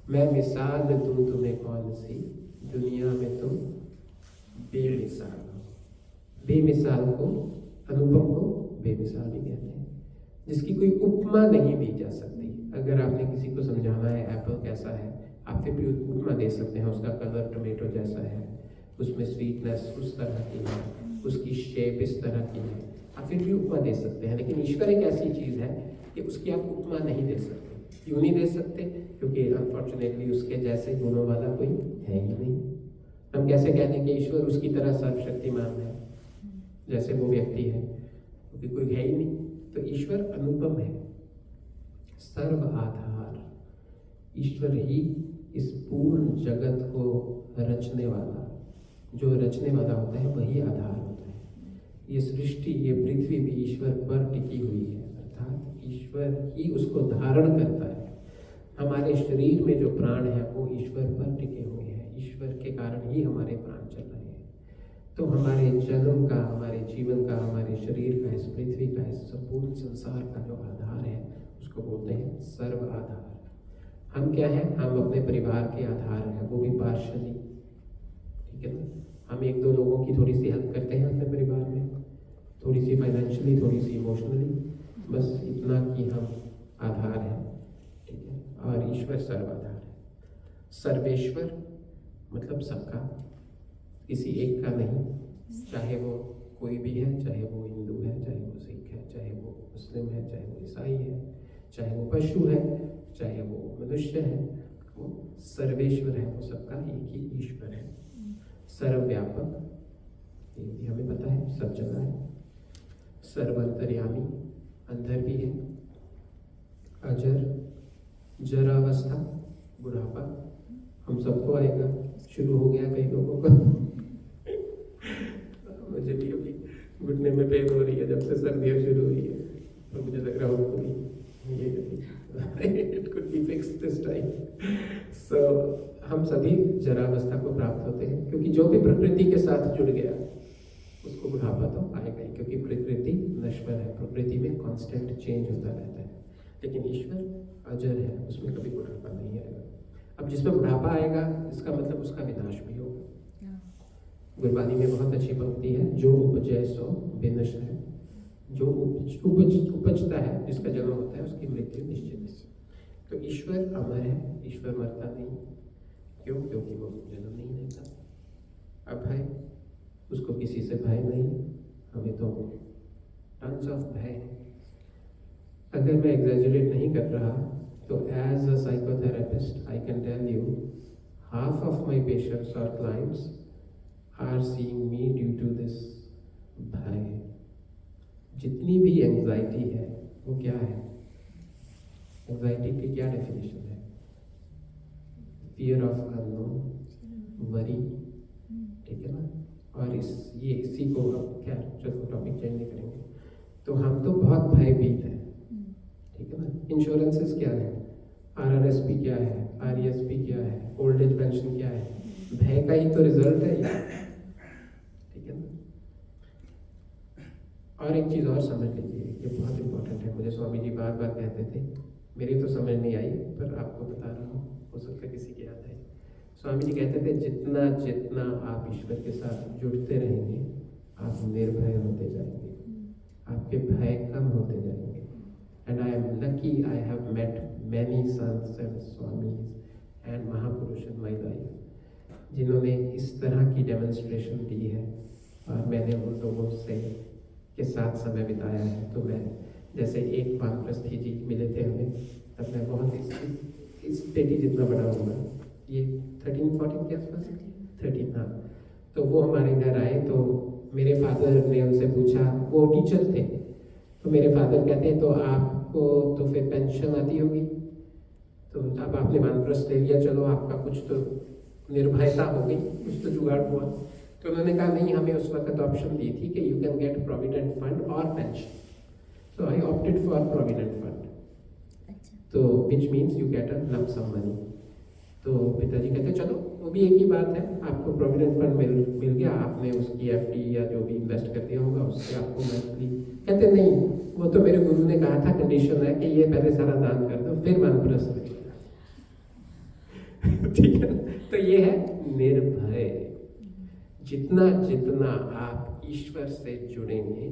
S1: मैं मिसाल दूं तुम्हें कौन सी, दुनिया में तुम बेमिसाल हो। बेमिसाल को, अनुपम को बेमिसाल भी कहते हैं, जिसकी कोई उपमा नहीं दी जा सकती। अगर आपने किसी को समझाना है एप्पल कैसा है, आप फिर भी उपमा दे सकते हैं। उसका कलर टोमेटो जैसा है, उसमें स्वीटनेस उस तरह की है, उसकी शेप इस तरह की है, आप फिर भी उपमा दे सकते हैं। लेकिन ईश्वर एक ऐसी चीज़ है कि उसकी आप उपमा नहीं दे सकते। क्यों नहीं दे सकते? क्योंकि अनफॉर्चुनेटली उसके जैसे गुणों वाला कोई है ही नहीं। हम कैसे कह दें कि ईश्वर उसकी तरह सर्वशक्तिमान है जैसे वो व्यक्ति है, क्योंकि कोई है ही नहीं। तो ईश्वर अनुपम है, सर्व आधार। ईश्वर ही इस पूर्ण जगत को रचने वाला, जो रचने वाला होता है वही आधार होता है। ये सृष्टि, ये पृथ्वी भी ईश्वर पर टिकी हुई है, अर्थात ईश्वर ही उसको धारण करता है। हमारे शरीर में जो प्राण है वो ईश्वर पर टिके हुए हैं, ईश्वर के कारण ही हमारे प्राण चल रहे हैं। तो हमारे जन्म का, हमारे जीवन का, हमारे शरीर का, इस पृथ्वी का, इस संपूर्ण संसार का जो आधार है उसको बोलते हैं सर्व आधार। हम क्या हैं? हम अपने परिवार के आधार हैं, वो भी पार्शली, ठीक है ना। हम एक दो लोगों की थोड़ी सी हेल्प करते हैं अपने परिवार में, थोड़ी सी फाइनेंशियली, थोड़ी सी इमोशनली, बस इतना कि हम आधार हैं, ठीक है। और ईश्वर सर्वाधार है। सर्वेश्वर मतलब सबका, किसी एक का नहीं, चाहे वो कोई भी है, चाहे वो हिंदू है, चाहे वो सिख है, चाहे वो मुस्लिम है, चाहे वो ईसाई है, चाहे वो पशु है, चाहे वो मनुष्य है, वो सर्वेश्वर है, वो सबका एक ही ईश्वर है। सर्वव्यापक, ये भी हमें पता है, सब जगह है। सर्वंतर्यामी, अंदर भी है। अजर, जरावस्था, बुढ़ापा हम सबको आएगा, शुरू हो गया कई लोगों का। मुझे भी अभी घुटने में पेन हो रही है जब से सर्दियाँ शुरू हुई है, और मुझे लग रहा है it could be fixed this time. So हम सभी जरावस्था को प्राप्त होते हैं, क्योंकि जो भी प्रकृति के साथ जुड़ गया उसको बुढ़ापा तो आएगा ही, क्योंकि प्रकृति नश्वर है, प्रकृति में कांस्टेंट चेंज होता रहता है। लेकिन ईश्वर अजर है, उसमें कभी बुढ़ापा नहीं आएगा। अब जिसमें बुढ़ापा आएगा इसका मतलब उसका विनाश भी होगा। गुरबानी में बहुत अच्छी पंक्ति है, जो उपजय सो विनश है। जो उपजता है, जिसका जन्म होता है, उसकी मृत्यु निश्चित है। तो ईश्वर अमर है, ईश्वर मरता नहीं। क्यों? क्योंकि वो जन्म नहीं लेता। अभय, उसको किसी से भय नहीं, हमें तो टन्स ऑफ भय है। अगर मैं एग्जैजरेट नहीं कर रहा तो as a psychotherapist I can tell you, half of my patients और clients are seeing me due to this भय। जितनी भी एंग्जाइटी है वो क्या है? एंग्जाइटी की क्या डेफिनेशन है? फियर ऑफ अननोन, वरी, ठीक है ना। और इसी को अब खैर चलो टॉपिक चेंज नहीं करेंगे। तो हम तो बहुत भयभीत हैं, ठीक है ना। इंश्योरेंसेस क्या है? RRSP क्या है? RESP क्या है? ओल्ड एज पेंशन क्या है? भय का ही तो रिजल्ट है ये, ठीक है ना। और एक चीज़ और समझ लीजिए, ये बहुत इंपॉर्टेंट है। मुझे स्वामी जी बार बार कहते थे, मेरी तो समझ नहीं आई पर आपको बता रहा हूँ, हो सकता है किसी की याद है। स्वामी जी कहते थे, जितना जितना आप ईश्वर के साथ जुड़ते रहेंगे आप निर्भय होते जाएंगे, आपके भय कम होते जाएंगे। And I am lucky, I have met many saints and swamis and महापुरुष इन माई लाइफ जिन्होंने इस तरह की डेमोन्स्ट्रेशन दी है, और मैंने उन लोगों से के साथ समय बिताया है। तो मैं जैसे एक वानप्रस्थी जी मिले थे हमें, तब मैं बहुत इस पेटी जितना बड़ा होगा, ये 13-14 के आसपास, 13, हाँ। तो वो हमारे घर आए, तो मेरे फादर ने उनसे पूछा, वो टीचर थे, तो मेरे फादर कहते हैं तो आपको तो फिर पेंशन आती होगी, तो अब आपने वानप्रस्थ ले लिया, चलो आपका कुछ तो निर्भयता हो गई, कुछ तो जुगाड़ हुआ। तो उन्होंने कहा नहीं, हमें उस वक्त ऑप्शन दी थी कि you can get provident fund और pension. So I opted for provident fund, तो which means you get a lump sum money. तो पिताजी कहते चलो वो भी एक ही बात है, आपको प्रोविडेंट फंड मिल गया, आपने उसकी FD या जो भी इन्वेस्ट कर दिया होगा उससे आपको मंथली। कहते नहीं, वो तो मेरे गुरु ने कहा था, कंडीशन है कि ये पहले सारा दान कर दो फिर वानप्रस्थ। ठीक है ना? तो ये है निर्भय। जितना जितना आप ईश्वर से जुड़ेंगे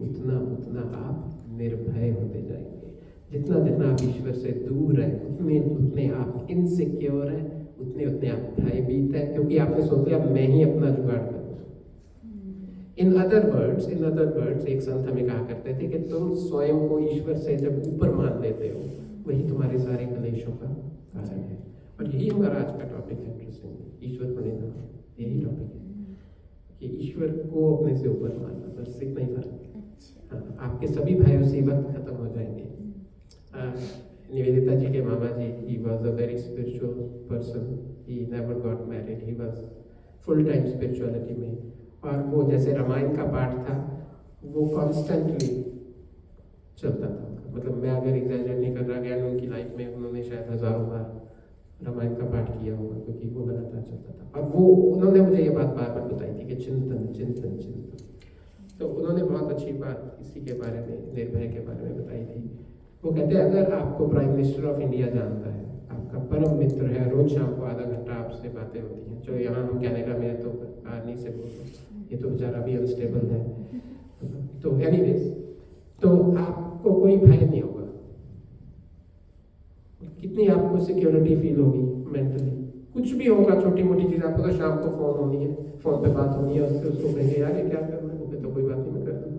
S1: उतना उतना आप निर्भय होते जाएंगे। जितना जितना आप ईश्वर से दूर हैं उतने उतने आप इनसिक्योर हैं, उतने उतने आप भयभीत हैं, क्योंकि आपने सोच लिया मैं ही अपना जुगाड़ करूँ। इन अदर वर्ड्स एक संत हमें कहा करते थे कि तुम स्वयं को ईश्वर से जब ऊपर मान लेते हो वही तुम्हारे सारे कलेशों का कारण है। और यही हमारा आज का टॉपिक है, इंटरेस्टिंग, ईश्वर प्रणिधान। यही टॉपिक है कि ईश्वर को अपने से ऊपर मानना, बस इतना ही फर्क है। हाँ, आपके सभी भय उसी वक्त खत्म हो जाएंगे। निवेदिता जी के मामा जी, he was a very spiritual person, he never got married, he was full time spirituality में। और वो जैसे रामायण का पाठ था वो कॉन्स्टेंटली चलता था। मतलब मैं अगर एग्जैजरेट नहीं कर रहा, गया उनकी लाइफ में उन्होंने शायद हजारों बार रामायण का पाठ किया होगा, क्योंकि वो लगातार चलता था। और वो उन्होंने मुझे ये बात बार बार बताई थी कि चिंतन चिंतन चिंतन। तो उन्होंने बहुत अच्छी बात इसी के बारे में, निर्भय के बारे में बताई थी। वो कहते हैं अगर आपको प्राइम मिनिस्टर ऑफ इंडिया जानता है, आपका परम मित्र है, रोज शाम को आधा घंटा आपसे बातें होती हैं, जो यहाँ हम कनाडा में है तो नहीं से बोलते, ये तो बेचारा भी अनस्टेबल है। तो एनीवेज, तो आपको कोई भय नहीं होगा। कितनी आपको सिक्योरिटी फील होगी मेंटली। कुछ भी होगा, छोटी मोटी चीज, आपको तो शाम को फोन होनी है, फोन पे बात होनी है, उससे उसको कहेंगे यार ये क्या कर रहे हो, तो कोई बात नहीं, मैं कर दूंगा।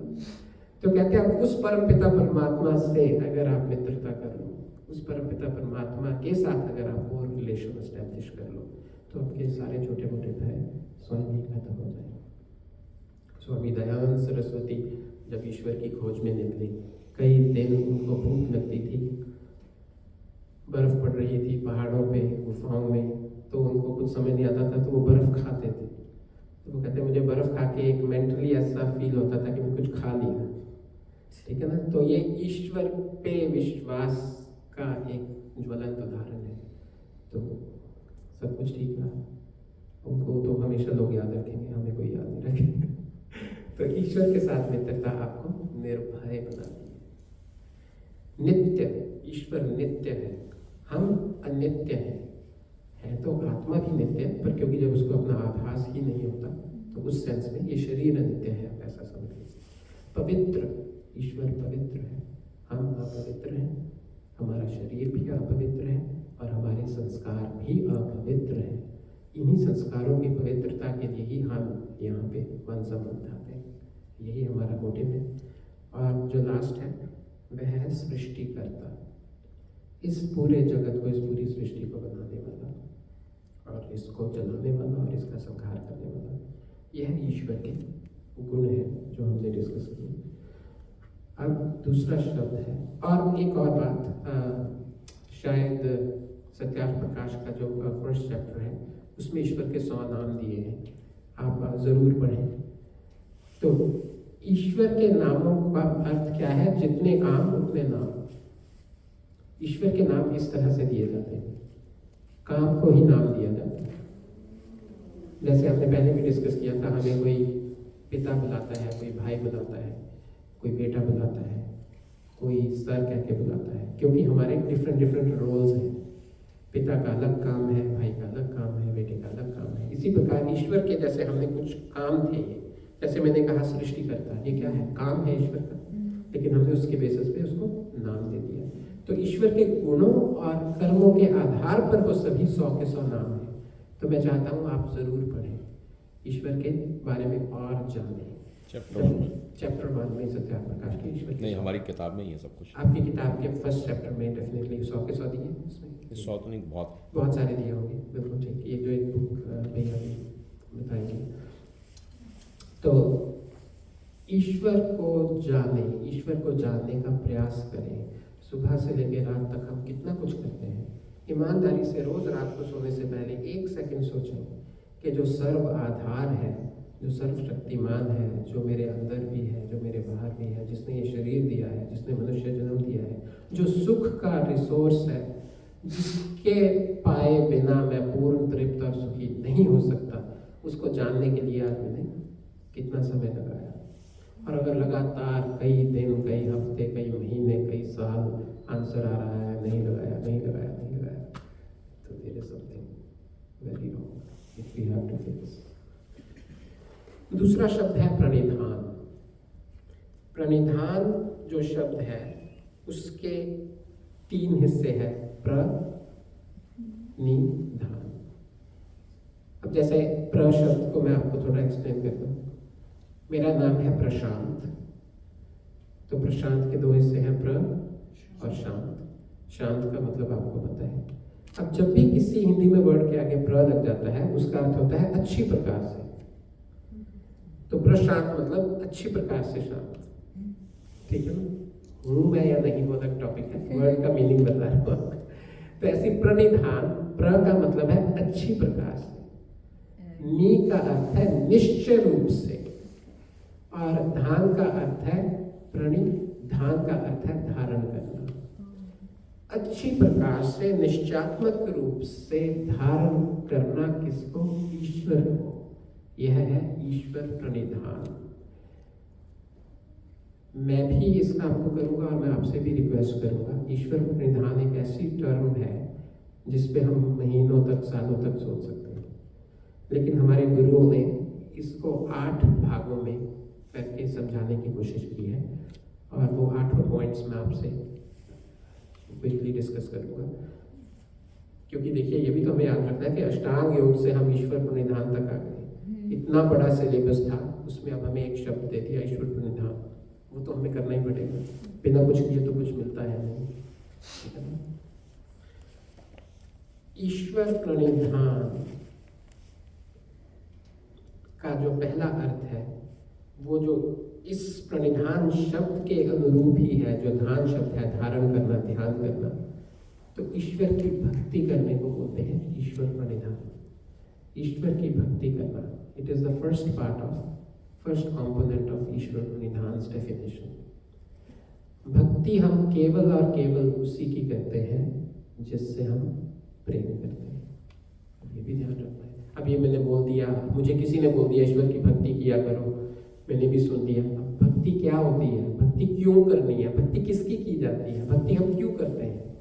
S1: तो कहते हैं उस परम पिता परमात्मा से अगर आप मित्रता कर लो, उस परम पिता परमात्मा के साथ अगर आप वो रिलेशन एस्टेब्लिश कर लो, तो आपके सारे छोटे मोटे भय स्वयं ही खत्म हो जाएंगे। स्वामी दयानंद सरस्वती जब ईश्वर की खोज में निकले, कई दिन उनको भूख लगती थी, बर्फ पड़ रही थी पहाड़ों पे, गुफाओं में, तो उनको कुछ समझ नहीं आता था, तो वो बर्फ खाते थे। तो वो कहते मुझे बर्फ खा के एक मेंटली ऐसा फील होता था कि मैं कुछ खा लिया, ठीक है ना। तो ये ईश्वर पे विश्वास का एक ज्वलंत उदाहरण है। तो सब कुछ ठीक रहा, उनको तो हमेशा लोग याद रखेंगे, हमें कोई याद नहीं रखेंगे। तो ईश्वर के साथ मित्रता आपको निर्भय बनाती है। नित्य, ईश्वर नित्य है, हम अनित्य हैं। है तो आत्मा भी नित्य है, पर क्योंकि जब उसको अपना आभास ही नहीं होता, तो उस सेंस में ये शरीर अनित्य है, आप ऐसा समझिए। पवित्र, ईश्वर पवित्र है, हम अपवित्र हैं, हमारा शरीर भी अपवित्र है और हमारे संस्कार भी अपवित्र हैं। इन्हीं संस्कारों की पवित्रता के लिए ही हम यहाँ पे वन संबंध आते हैं, यही हमारा मोटिव है। और जो लास्ट है वह है सृष्टिकर्ता, इस पूरे जगत को, इस पूरी सृष्टि को बनाने वाला और इसको चलाने वाला और इसका संहार करने वाला, यह ईश्वर के गुण है जो हमने डिस्कस किए। अब दूसरा शब्द है, और एक और बात, शायद सत्यार्थ प्रकाश का जो फर्स्ट चैप्टर है उसमें ईश्वर के 100 नाम दिए हैं, आप जरूर पढ़ें। तो ईश्वर के नामों का अर्थ क्या है? जितने काम उतने नाम। ईश्वर के नाम इस तरह से दिए जाते हैं, काम को ही नाम दिया जाता है। जैसे हमने पहले भी डिस्कस किया था, हमें कोई पिता बुलाता है, कोई भाई बुलाता है, कोई बेटा बुलाता है, कोई सर कह के बुलाता है, क्योंकि हमारे डिफरेंट रोल्स हैं। पिता का अलग काम है, भाई का अलग काम है, बेटे का अलग काम है। इसी प्रकार ईश्वर के जैसे हमने कुछ काम थे, जैसे मैंने कहा सृष्टि करता, ये क्या है? काम है ईश्वर का, लेकिन हमने उसके बेसिस पे उसको नाम दे दिया। तो ईश्वर के गुणों और कर्मों के आधार पर वो सभी 100 के 100 नाम है। तो मैं चाहता हूँ आप जरूर पढ़ें, ईश्वर के बारे में और जानें। चैप्टर 1 में सत्यार्थ प्रकाश के ईश्वर
S4: नहीं, हमारी किताब में ही है सब कुछ।
S1: आपकी किताब के फर्स्ट चैप्टर में डेफिनेटली 100 के 100 दिए हैं इसमें।
S4: 100 तो नहीं,
S1: बहुत सारे दिए होंगे, बिल्कुल ठीक। ये जो एक बुक भैया बताएंगे। तो ईश्वर को जाने, ईश्वर को जानने का प्रयास करें। सुबह से लेकर रात तक हम कितना कुछ करते हैं। ईमानदारी से रोज रात को सोने से पहले 1 सेकंड सोचें कि जो सर्व आधार है, जो सर्वशक्तिमान है, जो मेरे अंदर भी है, जो मेरे बाहर भी है, जिसने ये शरीर दिया है, जिसने मनुष्य जन्म दिया है, जो सुख का रिसोर्स है, जिसके पाए बिना मैं पूर्ण तृप्त और सुखी नहीं हो सकता, उसको जानने के लिए आज मैंने कितना समय लगाया। और अगर लगातार कई दिन, कई हफ्ते, कई महीने, कई साल आंसर आ रहा है नहीं लगाया, तो there is something very wrong, it we have to fix. दूसरा शब्द है प्रणिधान। प्रणिधान जो शब्द है उसके 3 हिस्से हैं, प्र-नि-धान। अब जैसे प्र शब्द को मैं आपको थोड़ा एक्सप्लेन करता हूँ। मेरा नाम है प्रशांत, तो प्रशांत के 2 हिस्से हैं, प्र और शांत। शांत का मतलब आपको पता है। अब जब भी किसी हिंदी में वर्ड के आगे प्र लग जाता है उसका अर्थ होता है अच्छी प्रकार से। तो प्रशांत मतलब अच्छी प्रकार से शांत, ठीक है ना? हूँ मैं या नहीं वो अलग टॉपिक है, वर्ड का मीनिंग बता रहा हूँ। तो ऐसी प्रणिधान, प्र का मतलब है अच्छी प्रकार से, नि का अर्थ है निश्चय रूप से, और धान का अर्थ है प्रणिधान का अर्थ है धारण करना। अच्छी प्रकार से निश्चयात्मक रूप से धारण करना किसको? ईश्वर को। यह है ईश्वर प्रणिधान। मैं भी इसका आपको करूंगा और मैं आपसे भी रिक्वेस्ट करूंगा। ईश्वर प्रणिधान एक ऐसी टर्म है जिस पे हम महीनों तक, सालों तक सोच सकते हैं, लेकिन हमारे गुरुओं ने इसको 8 भागों में करके समझाने की कोशिश की है, और वो 8 पॉइंट्स मैं आपसे क्विकली डिस्कस करूंगा। क्योंकि देखिए, ये भी तो हमें याद रखना है कि अष्टांग योग से हम ईश्वर प्रणिधान तक आ गए। इतना बड़ा सिलेबस था, उसमें अब हमें एक शब्द दे दिया ईश्वर प्रणिधान, वो तो हमें करना ही पड़ेगा। बिना कुछ किए तो कुछ मिलता है नहीं, ठीक है ना? ईश्वर प्रणिधान का जो पहला अर्थ है, वो जो इस प्रणिधान शब्द के अनुरूप ही है, जो धान शब्द है, धारण करना, ध्यान करना, तो ईश्वर की भक्ति करने को बोलते हैं ईश्वर प्रणिधान। ईश्वर की भक्ति करना, it is the first component of Ishwar pranidhan definition. भक्ति हम केवल और केवल उसी की करते हैं जिससे हम प्रेम करते हैं। ये भी ध्यान रखना है। अब ये मैंने बोल दिया, मुझे किसी ने बोल दिया ईश्वर की भक्ति किया करो, मैंने भी सुन लिया। अब भक्ति क्या होती है, भक्ति क्यों करनी है, भक्ति किसकी की जाती है, भक्ति हम क्यों करते हैं,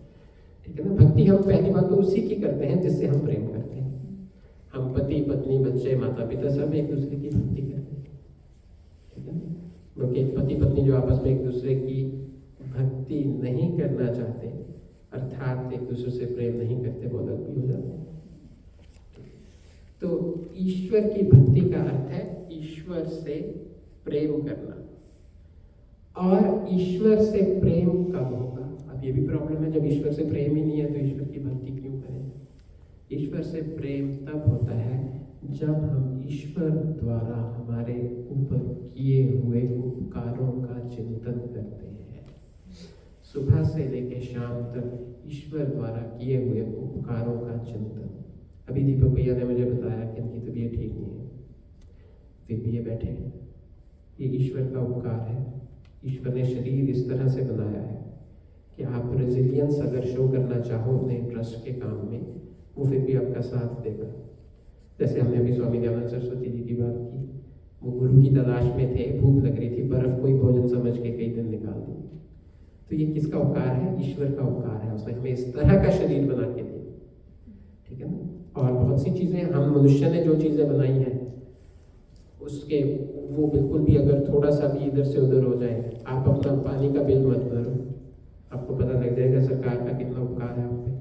S1: ठीक है ना? भक्ति हम पहली बात तो उसी की करते हैं जिससे हम प्रेम करते हैं। हम पति पत्नी बच्चे माता पिता सब एक दूसरे की भक्ति करते हैं, ठीक है ना? क्योंकि पति पत्नी जो आपस में एक दूसरे की भक्ति नहीं करना चाहते, अर्थात एक दूसरे से प्रेम नहीं करते, वो अलग भी हो जाते हैं। तो ईश्वर की भक्ति का अर्थ है ईश्वर से प्रेम करना। और ईश्वर से प्रेम कब होगा? अब ये भी प्रॉब्लम है, जब ईश्वर से प्रेम ही नहीं है तो ईश्वर की भक्ति क्यों करें? ईश्वर से प्रेम तब होता है जब हम ईश्वर द्वारा हमारे ऊपर किए हुए उपकारों का चिंतन करते हैं। सुबह से लेकर शाम तक ईश्वर द्वारा किए हुए उपकारों का चिंतन। अभी दीपक भैया ने मुझे बताया कि इनकी तबीयत ठीक नहीं है, फिर भी ये बैठे हैं। ये ईश्वर का उपकार है। ईश्वर ने शरीर इस तरह से बनाया है कि आप रेजिलियंस अगर शो करना चाहो अपने इंटरेस्ट के काम में, वो फिर भी आपका साथ देगा। जैसे हमने अभी स्वामी दयानंद सरस्वती जी की बात की, वो गुरु की तलाश में थे, भूख लग रही थी, बर्फ कोई भोजन समझ के कई दिन निकाल दिए। तो ये किसका उपकार है? ईश्वर का उपकार है। उसने हमें इस तरह का शरीर बना के दिया, ठीक है ना? और बहुत सी चीज़ें हम मनुष्य ने जो चीज़ें बनाई हैं उसके वो बिल्कुल भी अगर थोड़ा सा भी इधर से उधर हो जाए, आप अपना पानी का बिल मत भरो, आपको पता लग जाएगा सरकार का कितना उपकार है आप पे,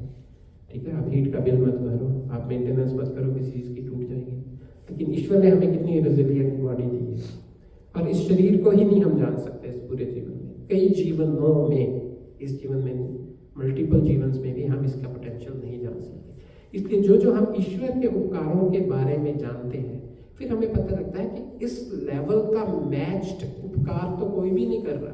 S1: ठीक है? आप हीट का बिल मत भरो, आप मेंटेनेंस मत करो, किसी चीज़ की टूट जाएगी। लेकिन ईश्वर ने हमें कितनी रेजिलियंट बॉडी दी है, और इस शरीर को ही नहीं हम जान सकते इस पूरे जीवन में, कई जीवनों में, इस जीवन में नहीं, मल्टीपल जीवन में भी हम इसका पोटेंशियल नहीं जान सकते। इसलिए जो हम ईश्वर के उपकारों के बारे में जानते हैं, फिर हमें पता लगता है कि इस लेवल का मैच्ड उपकार तो कोई भी नहीं कर रहा,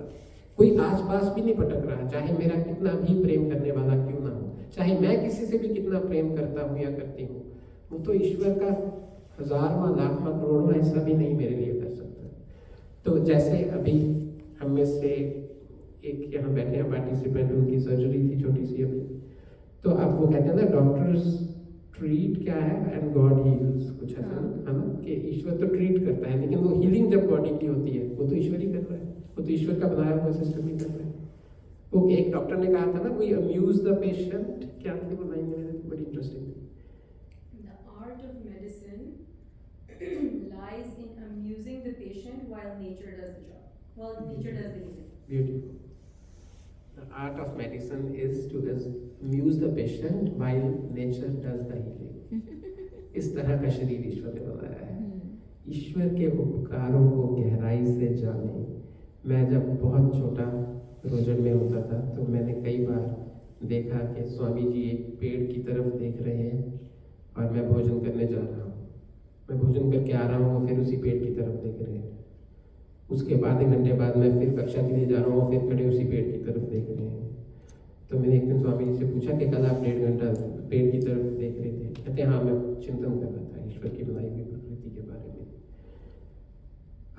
S1: कोई आसपास भी नहीं पटक रहा, चाहे मेरा कितना भी प्रेम करने वाला क्यों ना हो, चाहे मैं किसी से भी कितना प्रेम करता हूँ या करती हूँ, वो तो ईश्वर का हजारवां लाखवां करोड़वां हिस्सा भी नहीं मेरे लिए कर सकता। तो जैसे अभी हम में से एक यहाँ बैठे हैं पार्टिसिपेंट, उनकी सर्जरी थी छोटी सी अभी, तो अब वो कहते हैं ना, डॉक्टर्स ट्रीट क्या है एंड गॉड हील्स, कुछ ऐसा है ना, कि ईश्वर तो ट्रीट करता है, लेकिन वो हीलिंग जब बॉडी की होती है वो तो ईश्वर ही कर रहा है, वो तो ईश्वर का बनाया हुआ सिस्टम ही कर रहा है। वो एक डॉक्टर ने कहा था ना, वी अम्यूज द पेशेंट, क्या थी वो लाइन, मेरे बड़ी इंटरेस्टिंग थी।
S3: The
S5: art of medicine lies in amusing the patient while nature does the job. While nature does the healing.
S1: Beautiful. The art of medicine is to amuse the patient while nature does the healing. इस तरह का शरीर ईश्वर ने बनाया है। ईश्वर के उपकारों को गहराई से जाने। मैं जब बहुत छोटा रोजड़ में होता था तो मैंने कई बार देखा कि स्वामी जी एक पेड़ की तरफ देख रहे हैं और मैं भोजन करने जा रहा हूँ। मैं भोजन करके आ रहा हूँ, वो फिर उसी पेड़ की तरफ देख रहे हैं। उसके बाद 1 घंटे बाद मैं फिर कक्षा के लिए जा रहा हूँ, फिर खड़े उसी पेड़ की तरफ देख रहे हैं। तो मैंने एक दिन स्वामी जी से पूछा कि कल आप 1.5 घंटा पेड़ की तरफ देख रहे थे? कहते हाँ, मैं चिंतन कर रहा था ईश्वर की बनाई हुई प्रकृति के बारे में।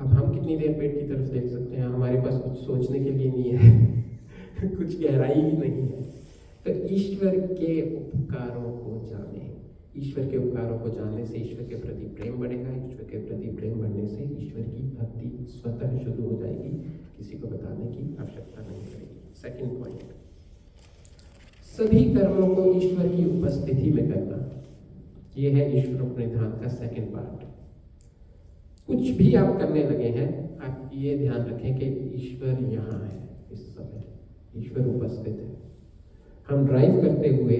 S1: अब हम कितनी देर पेड़ की तरफ देख सकते हैं? हमारे पास कुछ सोचने के लिए नहीं है कुछ गहराई ही नहीं है। तो ईश्वर के उपकारों को जाने। ईश्वर के उपकारों को जानने से ईश्वर के प्रति प्रेम बढ़ेगा। ईश्वर के प्रति प्रेम बढ़ने से ईश्वर की भक्ति स्वतः शुरू हो जाएगी, किसी को बताने की आवश्यकता नहीं पड़ेगी। सेकंड पॉइंट, सभी कर्मों को ईश्वर की उपस्थिति में करना। यह है ईश्वर प्रणिधान का सेकंड पार्ट। कुछ भी आप करने लगे हैं, आप ये ध्यान रखें कि ईश्वर यहाँ है, इस समय ईश्वर उपस्थित है। हम ड्राइव करते हुए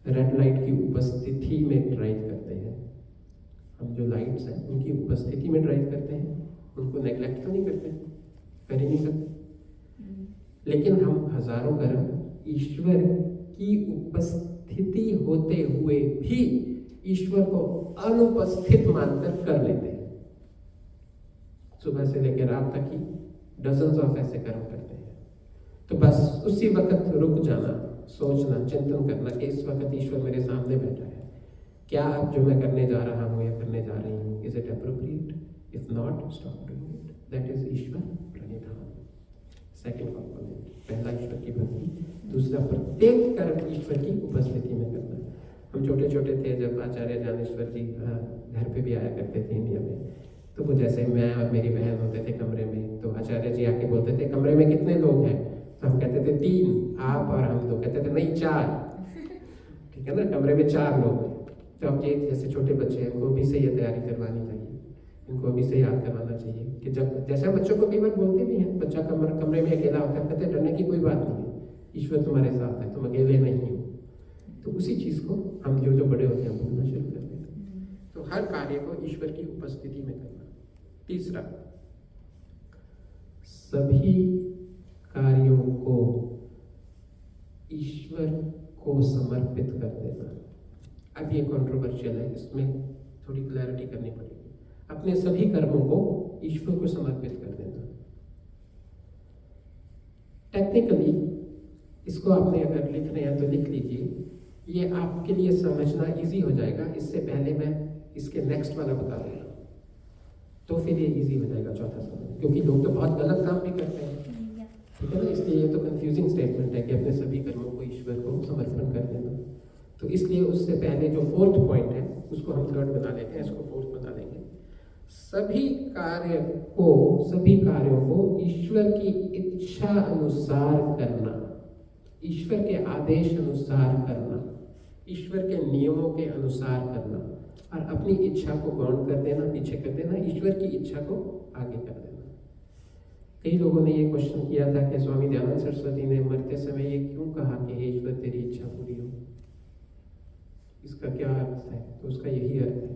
S1: रेड लाइट की उपस्थिति में ड्राइव करते हैं। हम जो लाइट्स हैं उनकी उपस्थिति में ड्राइव करते हैं, उनको नेग्लेक्ट तो नहीं करते, कर ही नहीं सकते। लेकिन हम हजारों कर्म ईश्वर की उपस्थिति होते हुए भी ईश्वर को अनुपस्थित मानकर कर लेते हैं। सुबह से लेकर रात तक ही डजन्स ऑफ ऐसे कर्म करते हैं। तो बस उसी वक्त रुक जाना, सोचना, चिंतन करना कि इस वक्त ईश्वर मेरे सामने बैठा है। क्या अब जो मैं करने जा रहा हूँ या करने जा रही हूँ, is it appropriate? If not, stop doing it. That is Ishwar pranidhan. Second component, पहला ईश्वर की भक्ति, दूसरा प्रत्येक कर्म ईश्वर की उपस्थिति में करना। हम छोटे छोटे थे जब आचार्य ज्ञानेश्वर जी घर पे भी आया करते थे इंडिया में, तो वो जैसे मैं और मेरी बहन होते थे कमरे में, तो आचार्य जी आके बोलते थे कमरे में कितने लोग हैं? तो हम कहते थे 3, आप और हम। तो कहते थे नहीं 4, ठीक है ना, कमरे में 4 लोग हैं। तो अब ये जैसे छोटे बच्चे हैं, इनको अभी से ये तैयारी करवानी चाहिए, इनको अभी से याद करवाना चाहिए कि जब जैसे बच्चों को कई बार बोलते भी हैं, बच्चा कमरे में अकेला होता है, कहते डरने की कोई बात नहीं है, ईश्वर तुम्हारे साथ है, तुम अकेले नहीं हो। तो उसी चीज को हम जो बड़े होते हैं भूलना शुरू कर देते हैं। तो हर कार्य को ईश्वर की उपस्थिति में करना। तीसरा, सभी कार्यों को ईश्वर को समर्पित कर देना। अब ये कंट्रोवर्शियल है, इसमें थोड़ी क्लैरिटी करनी पड़ेगी। अपने सभी कर्मों को ईश्वर को समर्पित कर देना। टेक्निकली इसको आपने अगर लिख रहे हैं तो लिख लीजिए, ये आपके लिए समझना इजी हो जाएगा। इससे पहले मैं इसके नेक्स्ट वाला बता रहा हूँ, तो फिर ये इजी हो जाएगा चौथा समझ, क्योंकि लोग तो बहुत गलत काम भी करते हैं, ठीक है ना। इसलिए ये तो कंफ्यूजिंग स्टेटमेंट है कि अपने सभी कर्मों को ईश्वर को समर्पण कर देना। तो इसलिए उससे पहले जो 4th पॉइंट है उसको हम 3rd बना लेते हैं, इसको 4th बना लेंगे। सभी कार्यों को ईश्वर की इच्छा अनुसार करना, ईश्वर के आदेश अनुसार करना, ईश्वर के नियमों के अनुसार करना, और अपनी इच्छा को गौण कर देना, पीछे कर देना, ईश्वर की इच्छा को आगे कर देना। कई लोगों ने ये क्वेश्चन किया था कि स्वामी दयानंद सरस्वती ने मरते समय ये क्यों कहा कि हे ईश्वर तेरी इच्छा पूरी हो, इसका क्या अर्थ है? तो उसका यही अर्थ है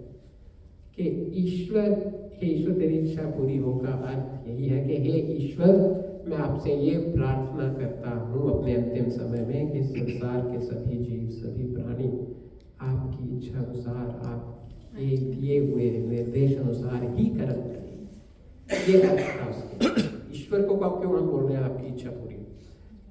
S1: कि ईश्वर, हे ईश्वर तेरी इच्छा पूरी हो का अर्थ यही है कि हे ईश्वर, मैं आपसे ये प्रार्थना करता हूँ अपने अंतिम समय में कि संसार के सभी जीव, सभी प्राणी आपकी इच्छा अनुसार, आप ये दिए हुए निर्देश अनुसार ही कर्म करें। ये अर्थ था उसके। ईश्वर को क्यों हम बोल रहे हैं आपकी इच्छा पूरी,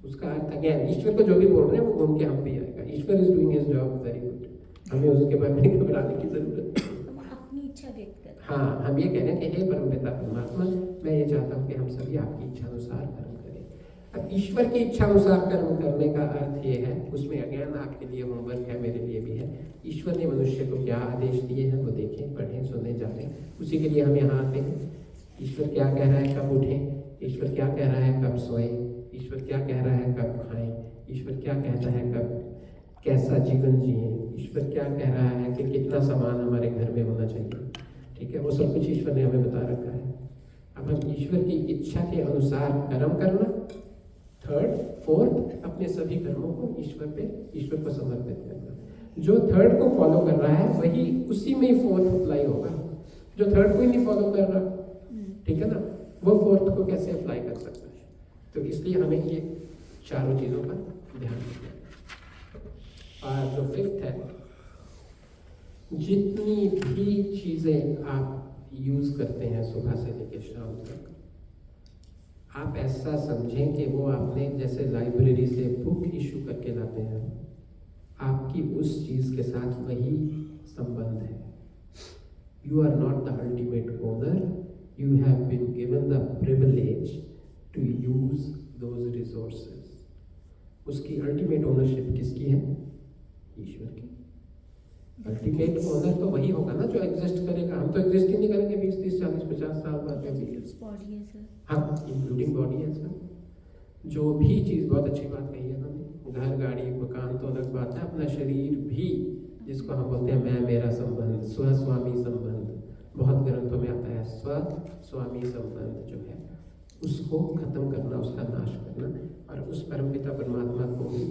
S1: उसका अर्थ अगेन ईश्वर को जो भी बोल रहे हैं वो घूम के हम पे आएगा। Ishwar is doing his job very good, हमें उसके बारे में घबराने की जरूरत है।
S6: अपनी इच्छा व्यक्त करें।
S1: हाँ, हम ये कह रहे हैं कि हे परमपिता परमात्मा, मैं ये चाहता हूँ कि हम सभी आपकी इच्छा अनुसार कर्म करें। अब ईश्वर की इच्छा अनुसार कर्म करने का अर्थ ये है, उसमें अगेन आपके लिए होमवर्क है, मेरे लिए भी है। ईश्वर ने मनुष्य को क्या आदेश दिए हैं वो देखें, पढ़ें, सुने, जानें। उसी के लिए हम यहाँ आते हैं। ईश्वर क्या कह रहा है कब उठें, ईश्वर क्या कह रहा है कब सोएं, ईश्वर क्या कह रहा है कब खाएं, ईश्वर क्या कहता है कब कैसा जीवन जिए, ईश्वर क्या कह रहा है कि कितना सामान हमारे घर में होना चाहिए, ठीक है, वो सब कुछ ईश्वर ने हमें बता रखा है। अब हम ईश्वर की इच्छा के अनुसार कर्म करना, थर्ड फोर्थ अपने सभी कर्मों को ईश्वर को समर्पित करना। जो थर्ड को फॉलो कर रहा है वही उसी में ही फोर्थ अप्लाई होगा। जो थर्ड को ही नहीं फॉलो कर रहा, ठीक है ना, वो फोर्थ को कैसे अप्लाई कर सकता है? तो इसलिए हमें ये चारों चीज़ों का ध्यान रखना है। और जो फिफ्थ है, जितनी भी चीज़ें आप यूज़ करते हैं सुबह से लेकर शाम तक, आप ऐसा समझें कि वो आपने जैसे लाइब्रेरी से बुक इशू करके लाते हैं, आपकी उस चीज़ के साथ वही संबंध है। You are not the ultimate owner, you have been given the privilege to use those resources. उसकी अल्टीमेट ओनरशिप किसकी है? ईश्वर की। अल्टीमेट ओनर तो वही होगा ना जो एग्जिस्ट करेगा। हम तो एग्जिस्ट ही नहीं करेंगे 20, 30, 40, 50 साल बाद।
S6: बॉडी है सर।
S1: हाँ, इंक्लूडिंग बॉडी है सर। जो भी चीज़, बहुत अच्छी बात कही है ना, घर गाड़ी मकान तो अलग बात है, अपना शरीर भी, जिसको हम बोलते हैं मैं मेरा संबंध, स्व स्वामी संबंध, बहुत ग्रंथों में आता है स्व स्वामी संबंध जो है उसको खत्म करना, उसका नाश करना, और उस परमपिता परमात्मा को ही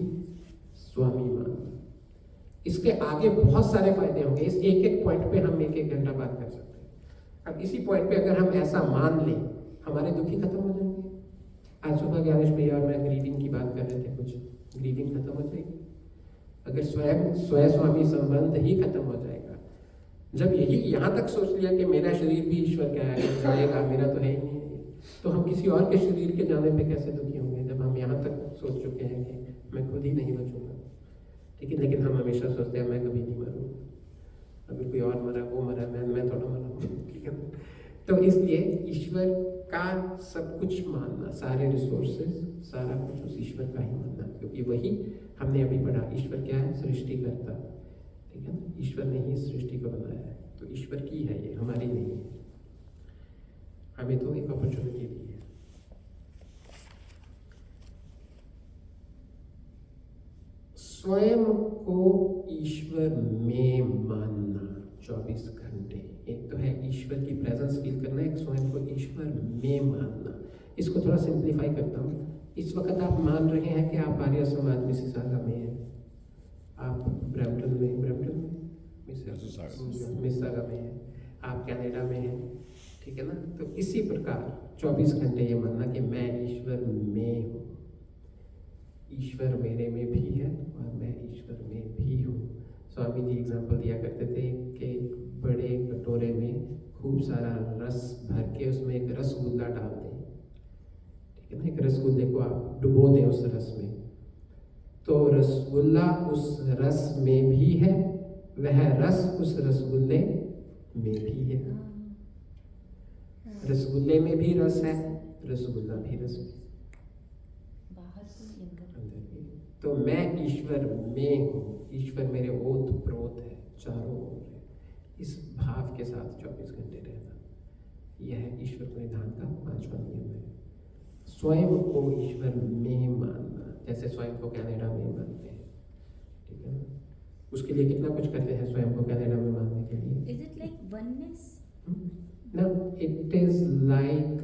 S1: स्वामी मानना। इसके आगे बहुत सारे फायदे होंगे। इस एक एक पॉइंट पे हम एक घंटा बात कर सकते हैं। अब इसी पॉइंट पे अगर हम ऐसा मान लें, हमारे दुखी खत्म हो जाएंगे। आज सुबह ज्ञानेश भैया और मैं ग्रीविंग की बात कर रहे थे, कुछ ग्रीविंग खत्म हो जाएगी अगर स्वयं स्वामी संबंध ही खत्म हो जाएगा। जब यही यहाँ तक सोच लिया कि मेरा शरीर भी ईश्वर का है, जाएगा, मेरा तो है ही नहीं, तो हम किसी और के शरीर के जाने पे कैसे दुखी होंगे? जब हम यहाँ तक सोच चुके हैं कि मैं खुद ही नहीं बचूंगा, ठीक है, लेकिन हम हमेशा सोचते हैं मैं कभी नहीं मरूंगा, अगर कोई और मरा, वो मरा, मैं थोड़ा मरा, ठीक है। तो इसलिए ईश्वर का सब कुछ मानना, सारे रिसोर्सेज, सारा कुछ उस ईश्वर का ही मानना, क्योंकि वही हमने अभी पढ़ा, ईश्वर क्या है? सृष्टिकर्ता, ठीक है ना, ईश्वर ने ही इस सृष्टि को बनाया है, तो ईश्वर की है ये, हमारी नहीं है। हमें तो एक अपॉर्चुनिटी दी है। स्वयं को ईश्वर में मानना 24 घंटे। एक तो है ईश्वर की प्रेजेंस फील करना, एक स्वयं को ईश्वर में मानना। इसको थोड़ा सिंप्लीफाई करता हूँ। इस वक्त आप मान रहे हैं कि आप आर्य समाज मिसिसागा में हैं, आप ब्रैम्पटन में मिसिसागा में हैं, आप कनाडा में हैं, ठीक है ना। तो इसी प्रकार 24 घंटे ये मानना कि मैं ईश्वर में हूँ, ईश्वर मेरे में भी है और मैं ईश्वर में भी हूँ। स्वामी जी एग्जाम्पल दिया करते थे कि बड़े कटोरे में खूब सारा रस भर के उसमें एक रसगुल्ला डाल दें, ठीक है ना, एक रसगुल्ले को आप डुबो दें उस रस में, तो रसगुल्ला उस रस में भी है, वह रस उस रसगुल्ले में भी है। रसगुल्ले में भी रस है, रसगुल्ला भी रस में। तो मैं ईश्वर में हूँ, ईश्वर मेरे ओत प्रोत है, चारों ओर है। इस भाव के साथ 24 घंटे रहना, यह है ईश्वर परिधान का 5वां नियम है। स्वयं को ईश्वर में मानना, जैसे स्वयं को कनाडा में मानते हैं, ठीक है ना। उसके लिए कितना कुछ करते हैं स्वयं को कनाडा में मानने के लिए।
S6: Is it like oneness?
S1: No, it is like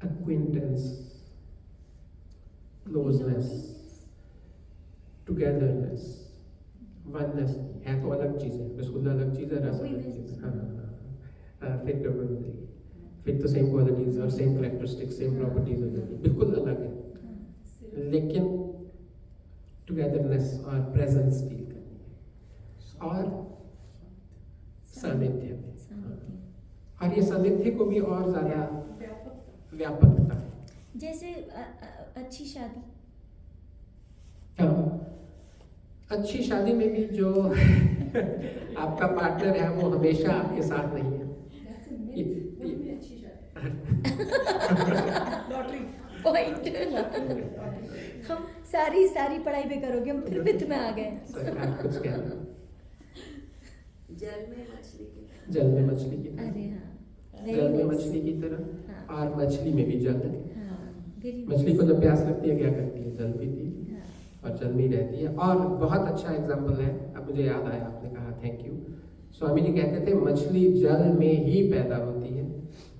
S1: acquaintance, closeness, togetherness, oneness है तो अलग चीज़ है। रसगुल्ला अलग चीज़ है, रस अलग चीज़ है। हाँ, फिर गड़बड़ हो जाएगी। फिर तो सेम क्वालिटीज और सेम कैरेक्टरिस्टिक्स, सेम प्रॉपर्टीज हो जाएगी, बिल्कुल अलग है, लेकिन टुगेदरनेस और प्रेजेंस फील करनी है, और सानिध्य में। और ये सानिध्य को भी और ज़्यादा व्यापकता है।
S6: जैसे अच्छी शादी,
S1: अच्छी शादी में भी जो आपका पार्टनर है वो हमेशा आपके साथ नहीं है।
S6: हम सारी पढ़ाई पे करोगे, हम फिर वित्त में आ गए।
S1: सरकार कुछ कह रहा है।
S3: जल में मछली की तरह।
S1: जल में मछली की तरह।
S6: अरे हाँ,
S1: जल में मछली की तरह।
S6: हाँ।
S1: और मछली में भी जल है।
S6: हाँ, very
S1: मछली
S6: nice।
S1: को जब प्यास लगती है क्या करती है? जल पीती है।
S6: हाँ।
S1: और जल में ही रहती है। और बहुत अच्छा एग्जाम्पल है, अब मुझे याद आया, आपने कहा, थैंक यू। स्वामी जी कहते थे मछली जल में ही पैदा होती है,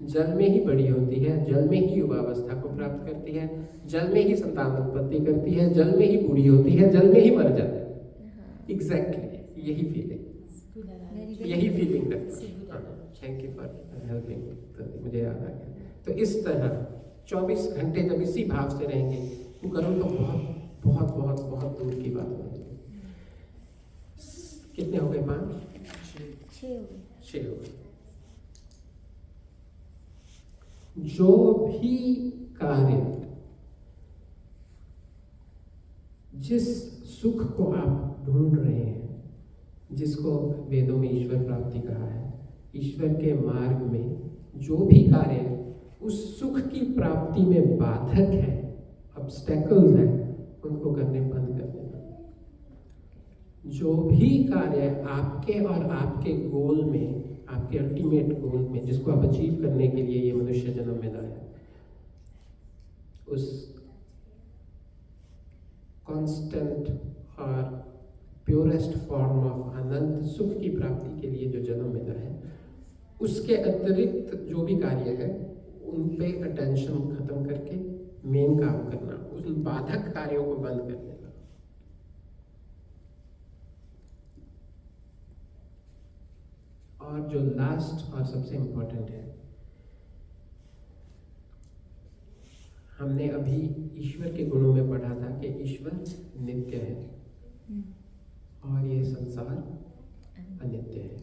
S1: जल में ही बड़ी होती है, जल में ही युवावस्था को प्राप्त करती है, जल में ही संतान उत्पत्ति करती है, जल में ही बूढ़ी होती है, जल में ही मर जाती है। एग्जैक्टली यही फीलिंग, यही फीलिंग रखना। थैंक यू फॉर हेल्पिंग, तो मुझे याद आ गया। तो इस तरह 24 घंटे जब इसी भाव से रहेंगे, वो कर्म तो बहुत बहुत बहुत बहुत दूर की बात हो जाएगी। कितने हो गए? 5 6 हो गए। जो भी कार्य, जिस सुख को आप ढूंढ रहे हैं, जिसको वेदों में ईश्वर प्राप्ति कहा है, ईश्वर के मार्ग में जो भी कार्य उस सुख की प्राप्ति में बाधक है, ऑब्स्टेकल्स है, उनको करने बंद कर देना। जो भी कार्य आपके और आपके गोल में, आपके अल्टीमेट गोल में, जिसको आप अचीव करने के लिए ये मनुष्य जन्म में लाया, उस कांस्टेंट और प्योरेस्ट फॉर्म ऑफ अनंत सुख की प्राप्ति के लिए जो जन्म मिला है, उसके अतिरिक्त जो भी कार्य है उन पे अटेंशन खत्म करके मेन काम करना, उस बाधक कार्यों को बंद कर देना। और जो लास्ट और सबसे इंपॉर्टेंट है, हमने अभी ईश्वर के गुणों में पढ़ा था कि ईश्वर नित्य है और ये संसार अनित्य है।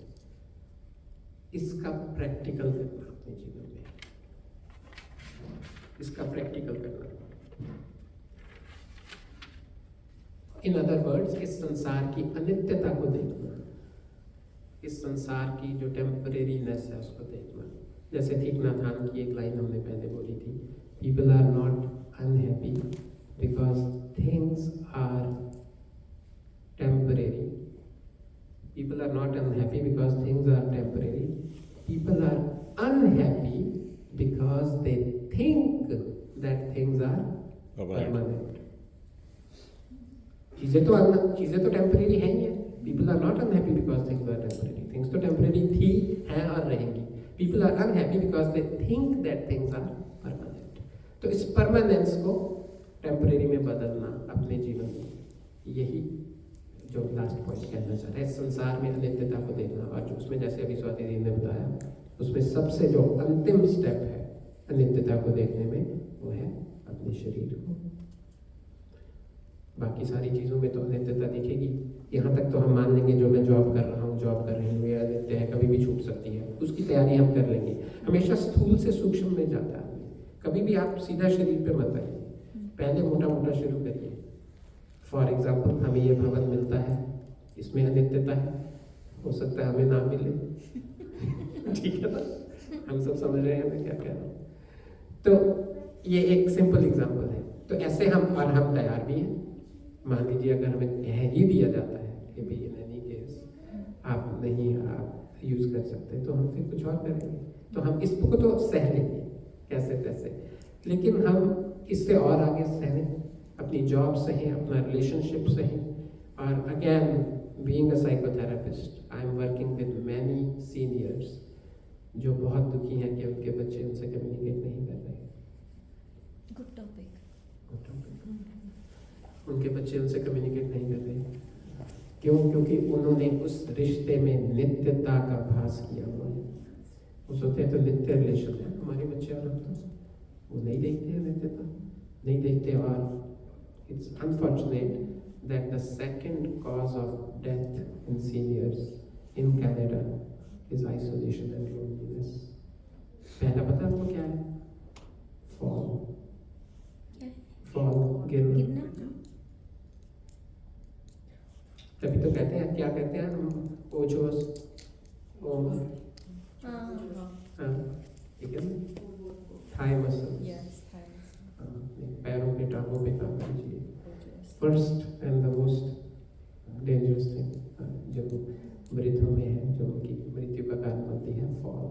S1: इसका प्रैक्टिकल करना अपने जीवन में, इसका प्रैक्टिकल करना। इन अदर वर्ड्स, इस संसार की अनित्यता को देखना, इस संसार की जो टेम्परेरीनेस है उसको देखना। जैसे थीक नाथान की एक लाइन हमने पहले बोली थी, people are not unhappy because things are temporary. People are not unhappy because things are temporary. People are unhappy because they think that things are permanent. चीजें तो टेम्परेरी हैं ही है। People are not unhappy because things are temporary. Things तो temporary थी, हैं और रहेंगी। People are unhappy because they think that things are permanent. तो इस परमानेंस को टेम्परेरी में बदलना अपने जीवन में, यही जो लास्ट पॉइंट कहना चाह रहे हैं। संसार में अनित्यता को देखना, और जो उसमें जैसे अभी स्वाति जी ने बताया, उसमें सबसे जो अंतिम स्टेप है अनित्यता को देखने में, वो है अपने शरीर को। बाकी सारी चीज़ों में तो अनित्यता दिखेगी। यहाँ तक तो हम मान लेंगे जो मैं जॉब कर रहा हूँ, जॉब कर रही हूँ, ये अनित्य है, कभी भी छूट सकती है, उसकी तैयारी हम कर लेंगे। हमेशा स्थूल से सूक्ष्म में जाता है। कभी भी आप सीधा शरीर पे मत आइए, पहले मोटा मोटा शुरू करिए। फॉर एग्जाम्पल, हमें ये भवन मिलता है, इसमें अनित्यता है, हो सकता है हमें ना मिले। ठीक है ना, हम सब समझ रहे हैं मैं क्या कह रहा हूँ। तो ये एक सिंपल एग्जाम्पल है। तो ऐसे हम तैयार भी हैं। मान लीजिए अगर हमें कह ही दिया जाता है कि भाई इन एनी केस आप यूज कर सकते, तो हम फिर कुछ और करेंगे। तो हम इसको तो सह लेंगे कैसे तैसे, लेकिन हम इससे और आगे सहें, अपनी जॉब सहें, अपना रिलेशनशिप सहें। और again, being a psychotherapist, I am working with many seniors जो बहुत दुखी हैं कि उनके बच्चे उनसे कम्युनिकेट नहीं कर रहे।
S6: Good topic.
S1: उनके बच्चे उनसे कम्युनिकेट नहीं कर रहे। क्यों? क्योंकि उन्होंने उस रिश्ते में नित्यता का भास किया हुआ है। वो सोचते हैं तो नित्य रिलेशन है हमारे बच्चे और हम, तो वो नहीं देखते हैं नित्यता, नहीं देखते। और it's unfortunate that the second cause of death in seniors in Canada is isolation and loneliness. पहला पता आपको क्या है? fall, गिरना। तभी तो कहते हैं, क्या कहते हैं हम, ओजोस, ओम, हाँ, ठीक है ना, थाई मसल्स, पैरों पे, टांगों पे काम कीजिए। First and the most dangerous thing जो वृद्धों में है, जो उनकी मृत्यु का कारण बनती है, fall.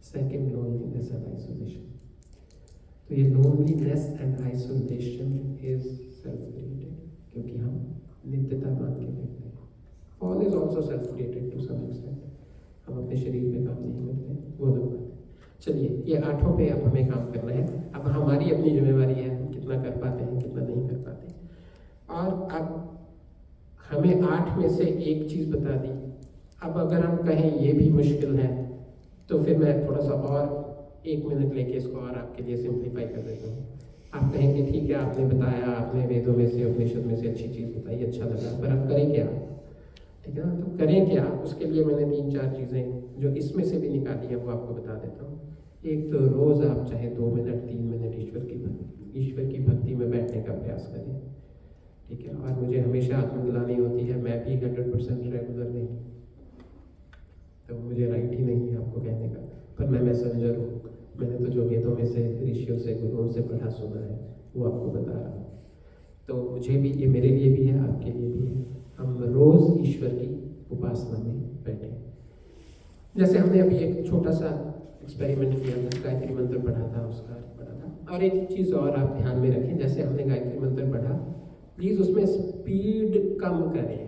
S1: Second, loneliness and isolation. तो ये loneliness and isolation is self created, क्योंकि also self created to some extent. हम अपने शरीर पे काम नहीं करते हैं, वो अलग बात है। चलिए, ये 8 पे अब हमें काम करना है। अब हमारी अपनी जिम्मेवारी है, हम कितना कर पाते हैं, कितना नहीं कर पाते। और अब हमें 8 में से एक चीज़ बता दी। अब अगर हम कहें ये भी मुश्किल है, तो फिर मैं थोड़ा सा और 1 मिनट लेके इसको और आपके लिए सिंप्लीफाई कर देता हूँ। आप कहेंगे ठीक है, आपने बताया, आपने वेदों में से, उपनिषद में से अच्छी चीज़ बताई, अच्छा लगा, पर अब करें क्या? ठीक है ना, तो करें क्या? उसके लिए मैंने 3-4 चीज़ें जो इसमें से भी निकाली है वो आपको बता देता हूँ। एक तो रोज़ आप चाहे 2 मिनट 3 मिनट ईश्वर की भक्ति में बैठने का प्रयास करें। ठीक है, और मुझे हमेशा आत्मग्लानि होती है, मैं भी 100% रेगुलर नहीं, तो मुझे राइट ही नहीं है आपको कहने का, पर मैं मैसेंजर हूँ। मैंने तो जो वेदों में से, ऋषियों से, गुरुओं से पढ़ा सुना है वो आपको बता रहा हूँ। तो मुझे भी, ये मेरे लिए भी है, आपके लिए भी है, हम रोज़ ईश्वर की उपासना में बैठे। जैसे हमने अभी एक छोटा सा एक्सपेरिमेंट किया था, गायत्री मंत्र पढ़ा था, उसका पढ़ा था। और एक चीज़ और आप ध्यान में रखें, जैसे हमने गायत्री मंत्र पढ़ा, प्लीज़ उसमें स्पीड कम करें।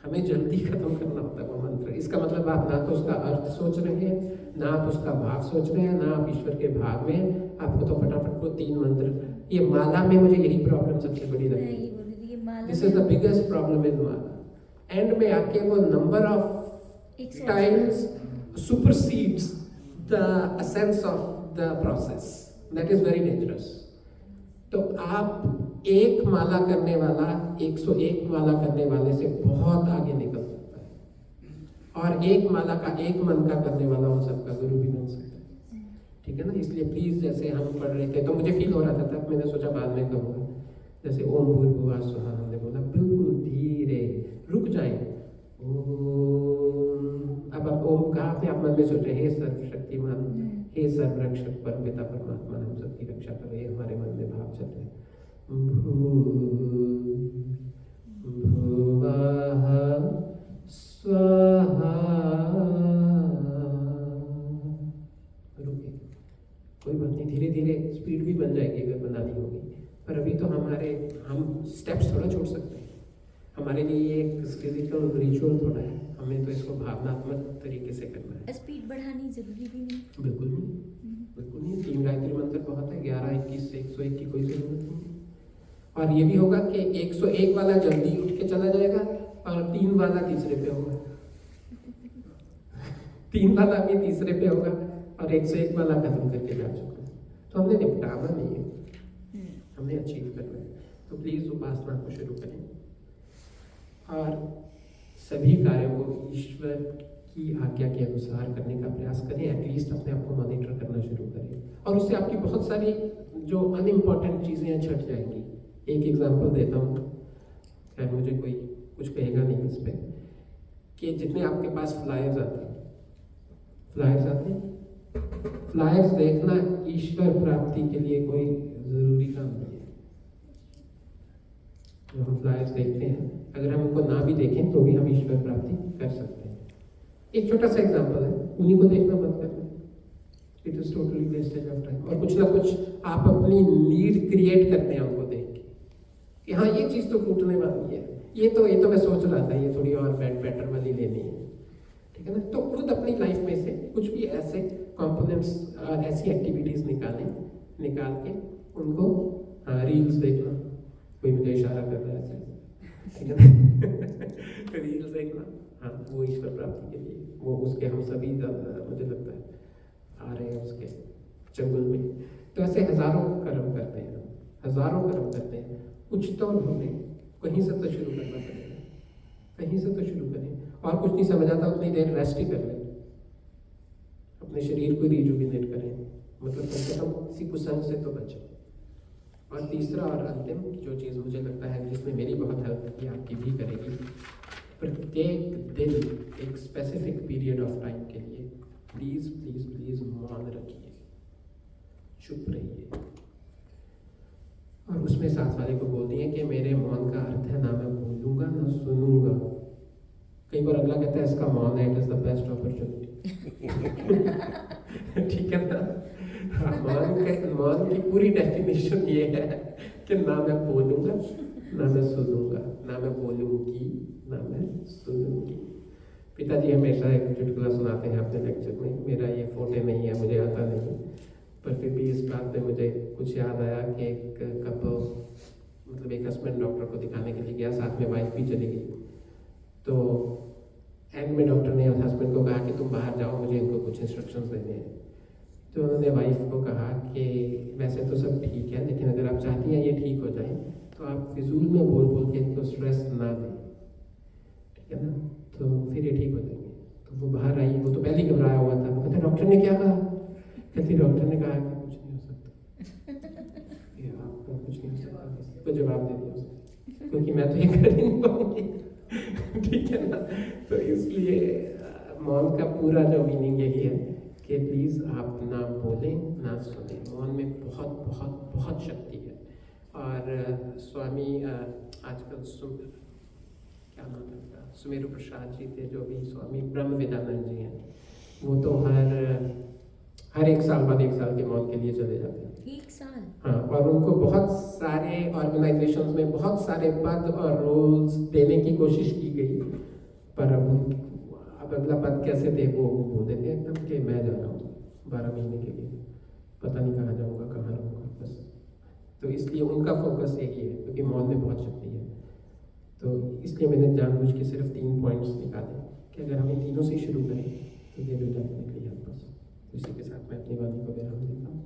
S1: हमें जल्दी खत्म करना होता है वो मंत्र। इसका मतलब आप ना तो उसका अर्थ सोच रहे हैं, ना आप उसका भाव सोच रहे हैं, ना आप ईश्वर के भाव में। आपको तो फटाफट को 3 मंत्र, ये माला में मुझे यही प्रॉब्लम सबसे बड़ी लगती है। This is the biggest problem in mala. End में आके वो number of times supersedes the essence of the process, that is very dangerous. तो आप एक माला करने वाला 101 माला करने वाले से बहुत आगे निकल सकता है, और एक माला का, एक मन का करने वाला उन सबका गुरु भी बन सकता है। ठीक है ना, इसलिए प्लीज, जैसे हम पढ़ रहे थे तो मुझे फील हो रहा था, तब मैंने सोचा बाद में कहूँगा, जैसे ओम भूर्भुवः स्वः हमने बोला, बिल्कुल धीरे रुक जाए। अब आप ओम कहा आपने, आप मन में सोच रहे, हे सर्वशक्तिमान, हे सर्वरक्षक परमपिता परमात्मा, हम सबकी रक्षा करो, ये हमारे मन में भाव चल रहे हैं। भूर्भुवः स्वः। रुकिए, कोई बात नहीं, धीरे धीरे स्पीड भी बन जाएगी अगर बनानी होगी, पर अभी तो हम स्टेप्स थोड़ा छोड़ सकते हैं। हमारे लिए ये एक फिजिकल रिचुअल थोड़ा है, हमें तो इसको भावनात्मक तरीके से करना है।
S6: स्पीड बढ़ानी जरूरी भी नहीं।
S1: बिल्कुल नहीं, बिल्कुल नहीं। 3 गायत्री मंत्र बहुत है, 11, 21 से 101 की कोई जरूरत नहीं है। और ये भी होगा कि 101 वाला जल्दी उठ के चला जाएगा, और 3 वाला तीसरे पे होगा, 3 वाला भी तीसरे पे होगा, और 101 वाला खत्म करके जा चुका है। तो हमने निपटाना नहीं है, हमने अचीव करना है। तो प्लीज उपासना को शुरू करें, और सभी कार्यों को ईश्वर की आज्ञा के अनुसार करने का प्रयास करें। एटलीस्ट अपने आप को मॉनिटर करना शुरू करें, और उससे आपकी बहुत सारी जो अनइम्पॉर्टेंट चीज़ें हैं छट जाएंगी। एक एग्जांपल देता हूँ, खैर मुझे कोई कुछ कहेगा नहीं इस पर, कि जितने आपके पास फ्लायर्स आते हैं, फ्लायर्स देखना ईश्वर प्राप्ति के लिए कोई ज़रूरी काम नहीं है। जो हम फ्लायर्स देखते हैं, अगर हम उनको ना भी देखें तो भी हम ईश्वर प्राप्ति कर सकते हैं। एक छोटा सा एग्जांपल है, उन्हीं को देखना बंद कर दें, it is totally wastage of time. और कुछ ना कुछ आप अपनी नीड क्रिएट करते हैं उनको देख के, कि हाँ ये चीज़ तो टूटने वाली है, ये तो मैं सोच रहा था, ये थोड़ी और बेटर वाली लेनी है। ठीक है ना, तो खुद अपनी लाइफ में से कुछ भी ऐसे कंपोनेंट्स और ऐसी एक्टिविटीज़ निकाल के उनको, रील्स देखना, कोई मुझे इशारा कर रहा है ऐसे, ठीक है ना रील्स देखना, हाँ वो ईश्वर प्राप्ति के लिए, वो उसके हम सभी मुझे लगता है आ रहे हैं उसके चंगुल में। तो ऐसे हजारों कर्म करते हैं, कुछ तो हमें कहीं से तो शुरू करना पड़ेगा, कहीं से तो शुरू करें। और कुछ नहीं समझ आता उतनी देर रेस्ट ही कर लें, अपने शरीर को रिजुविनेट करें, मतलब कम से कम किसी कुसंग से तो बचें। और तीसरा और अंतिम जो चीज़ मुझे लगता है जिसने मेरी बहुत हेल्प की, आपकी भी करेगी, प्रत्येक दिन एक स्पेसिफिक पीरियड ऑफ टाइम के लिए प्लीज़ प्लीज़ प्लीज़ मौन रखिए, चुप रहिए, और उसमें साथ वाले को बोल दिए कि मेरे मौन का अर्थ है ना मैं बोलूँगा ना सुनूंगा। कई बार अगला कहता है इसका मौन है, it is the best opportunity ठीक है ना। मौन की पूरी डेफिनेशन ये है कि ना मैं बोलूँगा ना मैं सुनूंगा, ना मैं बोलूँगी ना मैं सुनूंगी। पिताजी हमेशा एक चुटकुला सुनाते हैं अपने लेक्चर में, मेरा ये फोटे नहीं है, मुझे आता नहीं, पर फिर भी इस बात पे मुझे कुछ याद आया कि एक कब मतलब एक हस्बैंड डॉक्टर को दिखाने के लिए गया, साथ में वाइफ भी चली गई। तो एंड में डॉक्टर ने हस्बैंड को कहा कि तुम बाहर जाओ, मुझे इनको कुछ इंस्ट्रक्शंस देने हैं। तो उन्होंने वाइफ को कहा कि वैसे तो सब ठीक है, लेकिन अगर आप चाहती हैं ये ठीक हो जाए तो आप फिजूल में बोल बोल के इनको स्ट्रेस ना दें, ठीक है ना, तो फिर ये ठीक हो जाएंगे। तो वो बाहर आई, वो तो पहले ही घबराया हुआ था। वो कहते डॉक्टर ने क्या कहा? कहती डॉक्टर ने कहा कि कुछ नहीं हो सकता, ये आपको कुछ नहीं हो सकता, तो जवाब दे दिया उसने, क्योंकि मैं तो ये कर ही नहीं पाऊंगी। ठीक है ना, तो इसलिए मौन का पूरा जो मीनिंग यही है कि प्लीज़ आप ना बोलें ना सुने। मौन में बहुत बहुत बहुत शक्ति है। और स्वामी आजकल क्या नाम है उनका, सुमेरु प्रसाद जी थे जो भी स्वामी ब्रह्म वेदानंद जी हैं, वो तो हर एक साल बाद 1 साल के मौन के लिए चले जाते हैं।
S6: 1 साल?
S1: हाँ, और उनको बहुत सारे ऑर्गेनाइजेशंस में बहुत सारे पद और रोल्स देने की कोशिश की गई, पर अब अगला पद कैसे दे वो बोल देते हैं एकदम कि मैं जा रहा हूँ 12 महीने के लिए, पता नहीं कहाँ जाऊँगा कहाँ रहूँगा बस। तो इसलिए उनका फोकस यही है, क्योंकि मौन में बहुत शक्ति है। तो इसलिए मैंने जानबूझ के सिर्फ 3 पॉइंट्स निकाले कि अगर हम इन तीनों से शुरू करें तो ये भी डेफिनेटली हेल्प अस। इसी के साथ मैं अपनी वाणी को विराम देता हूँ।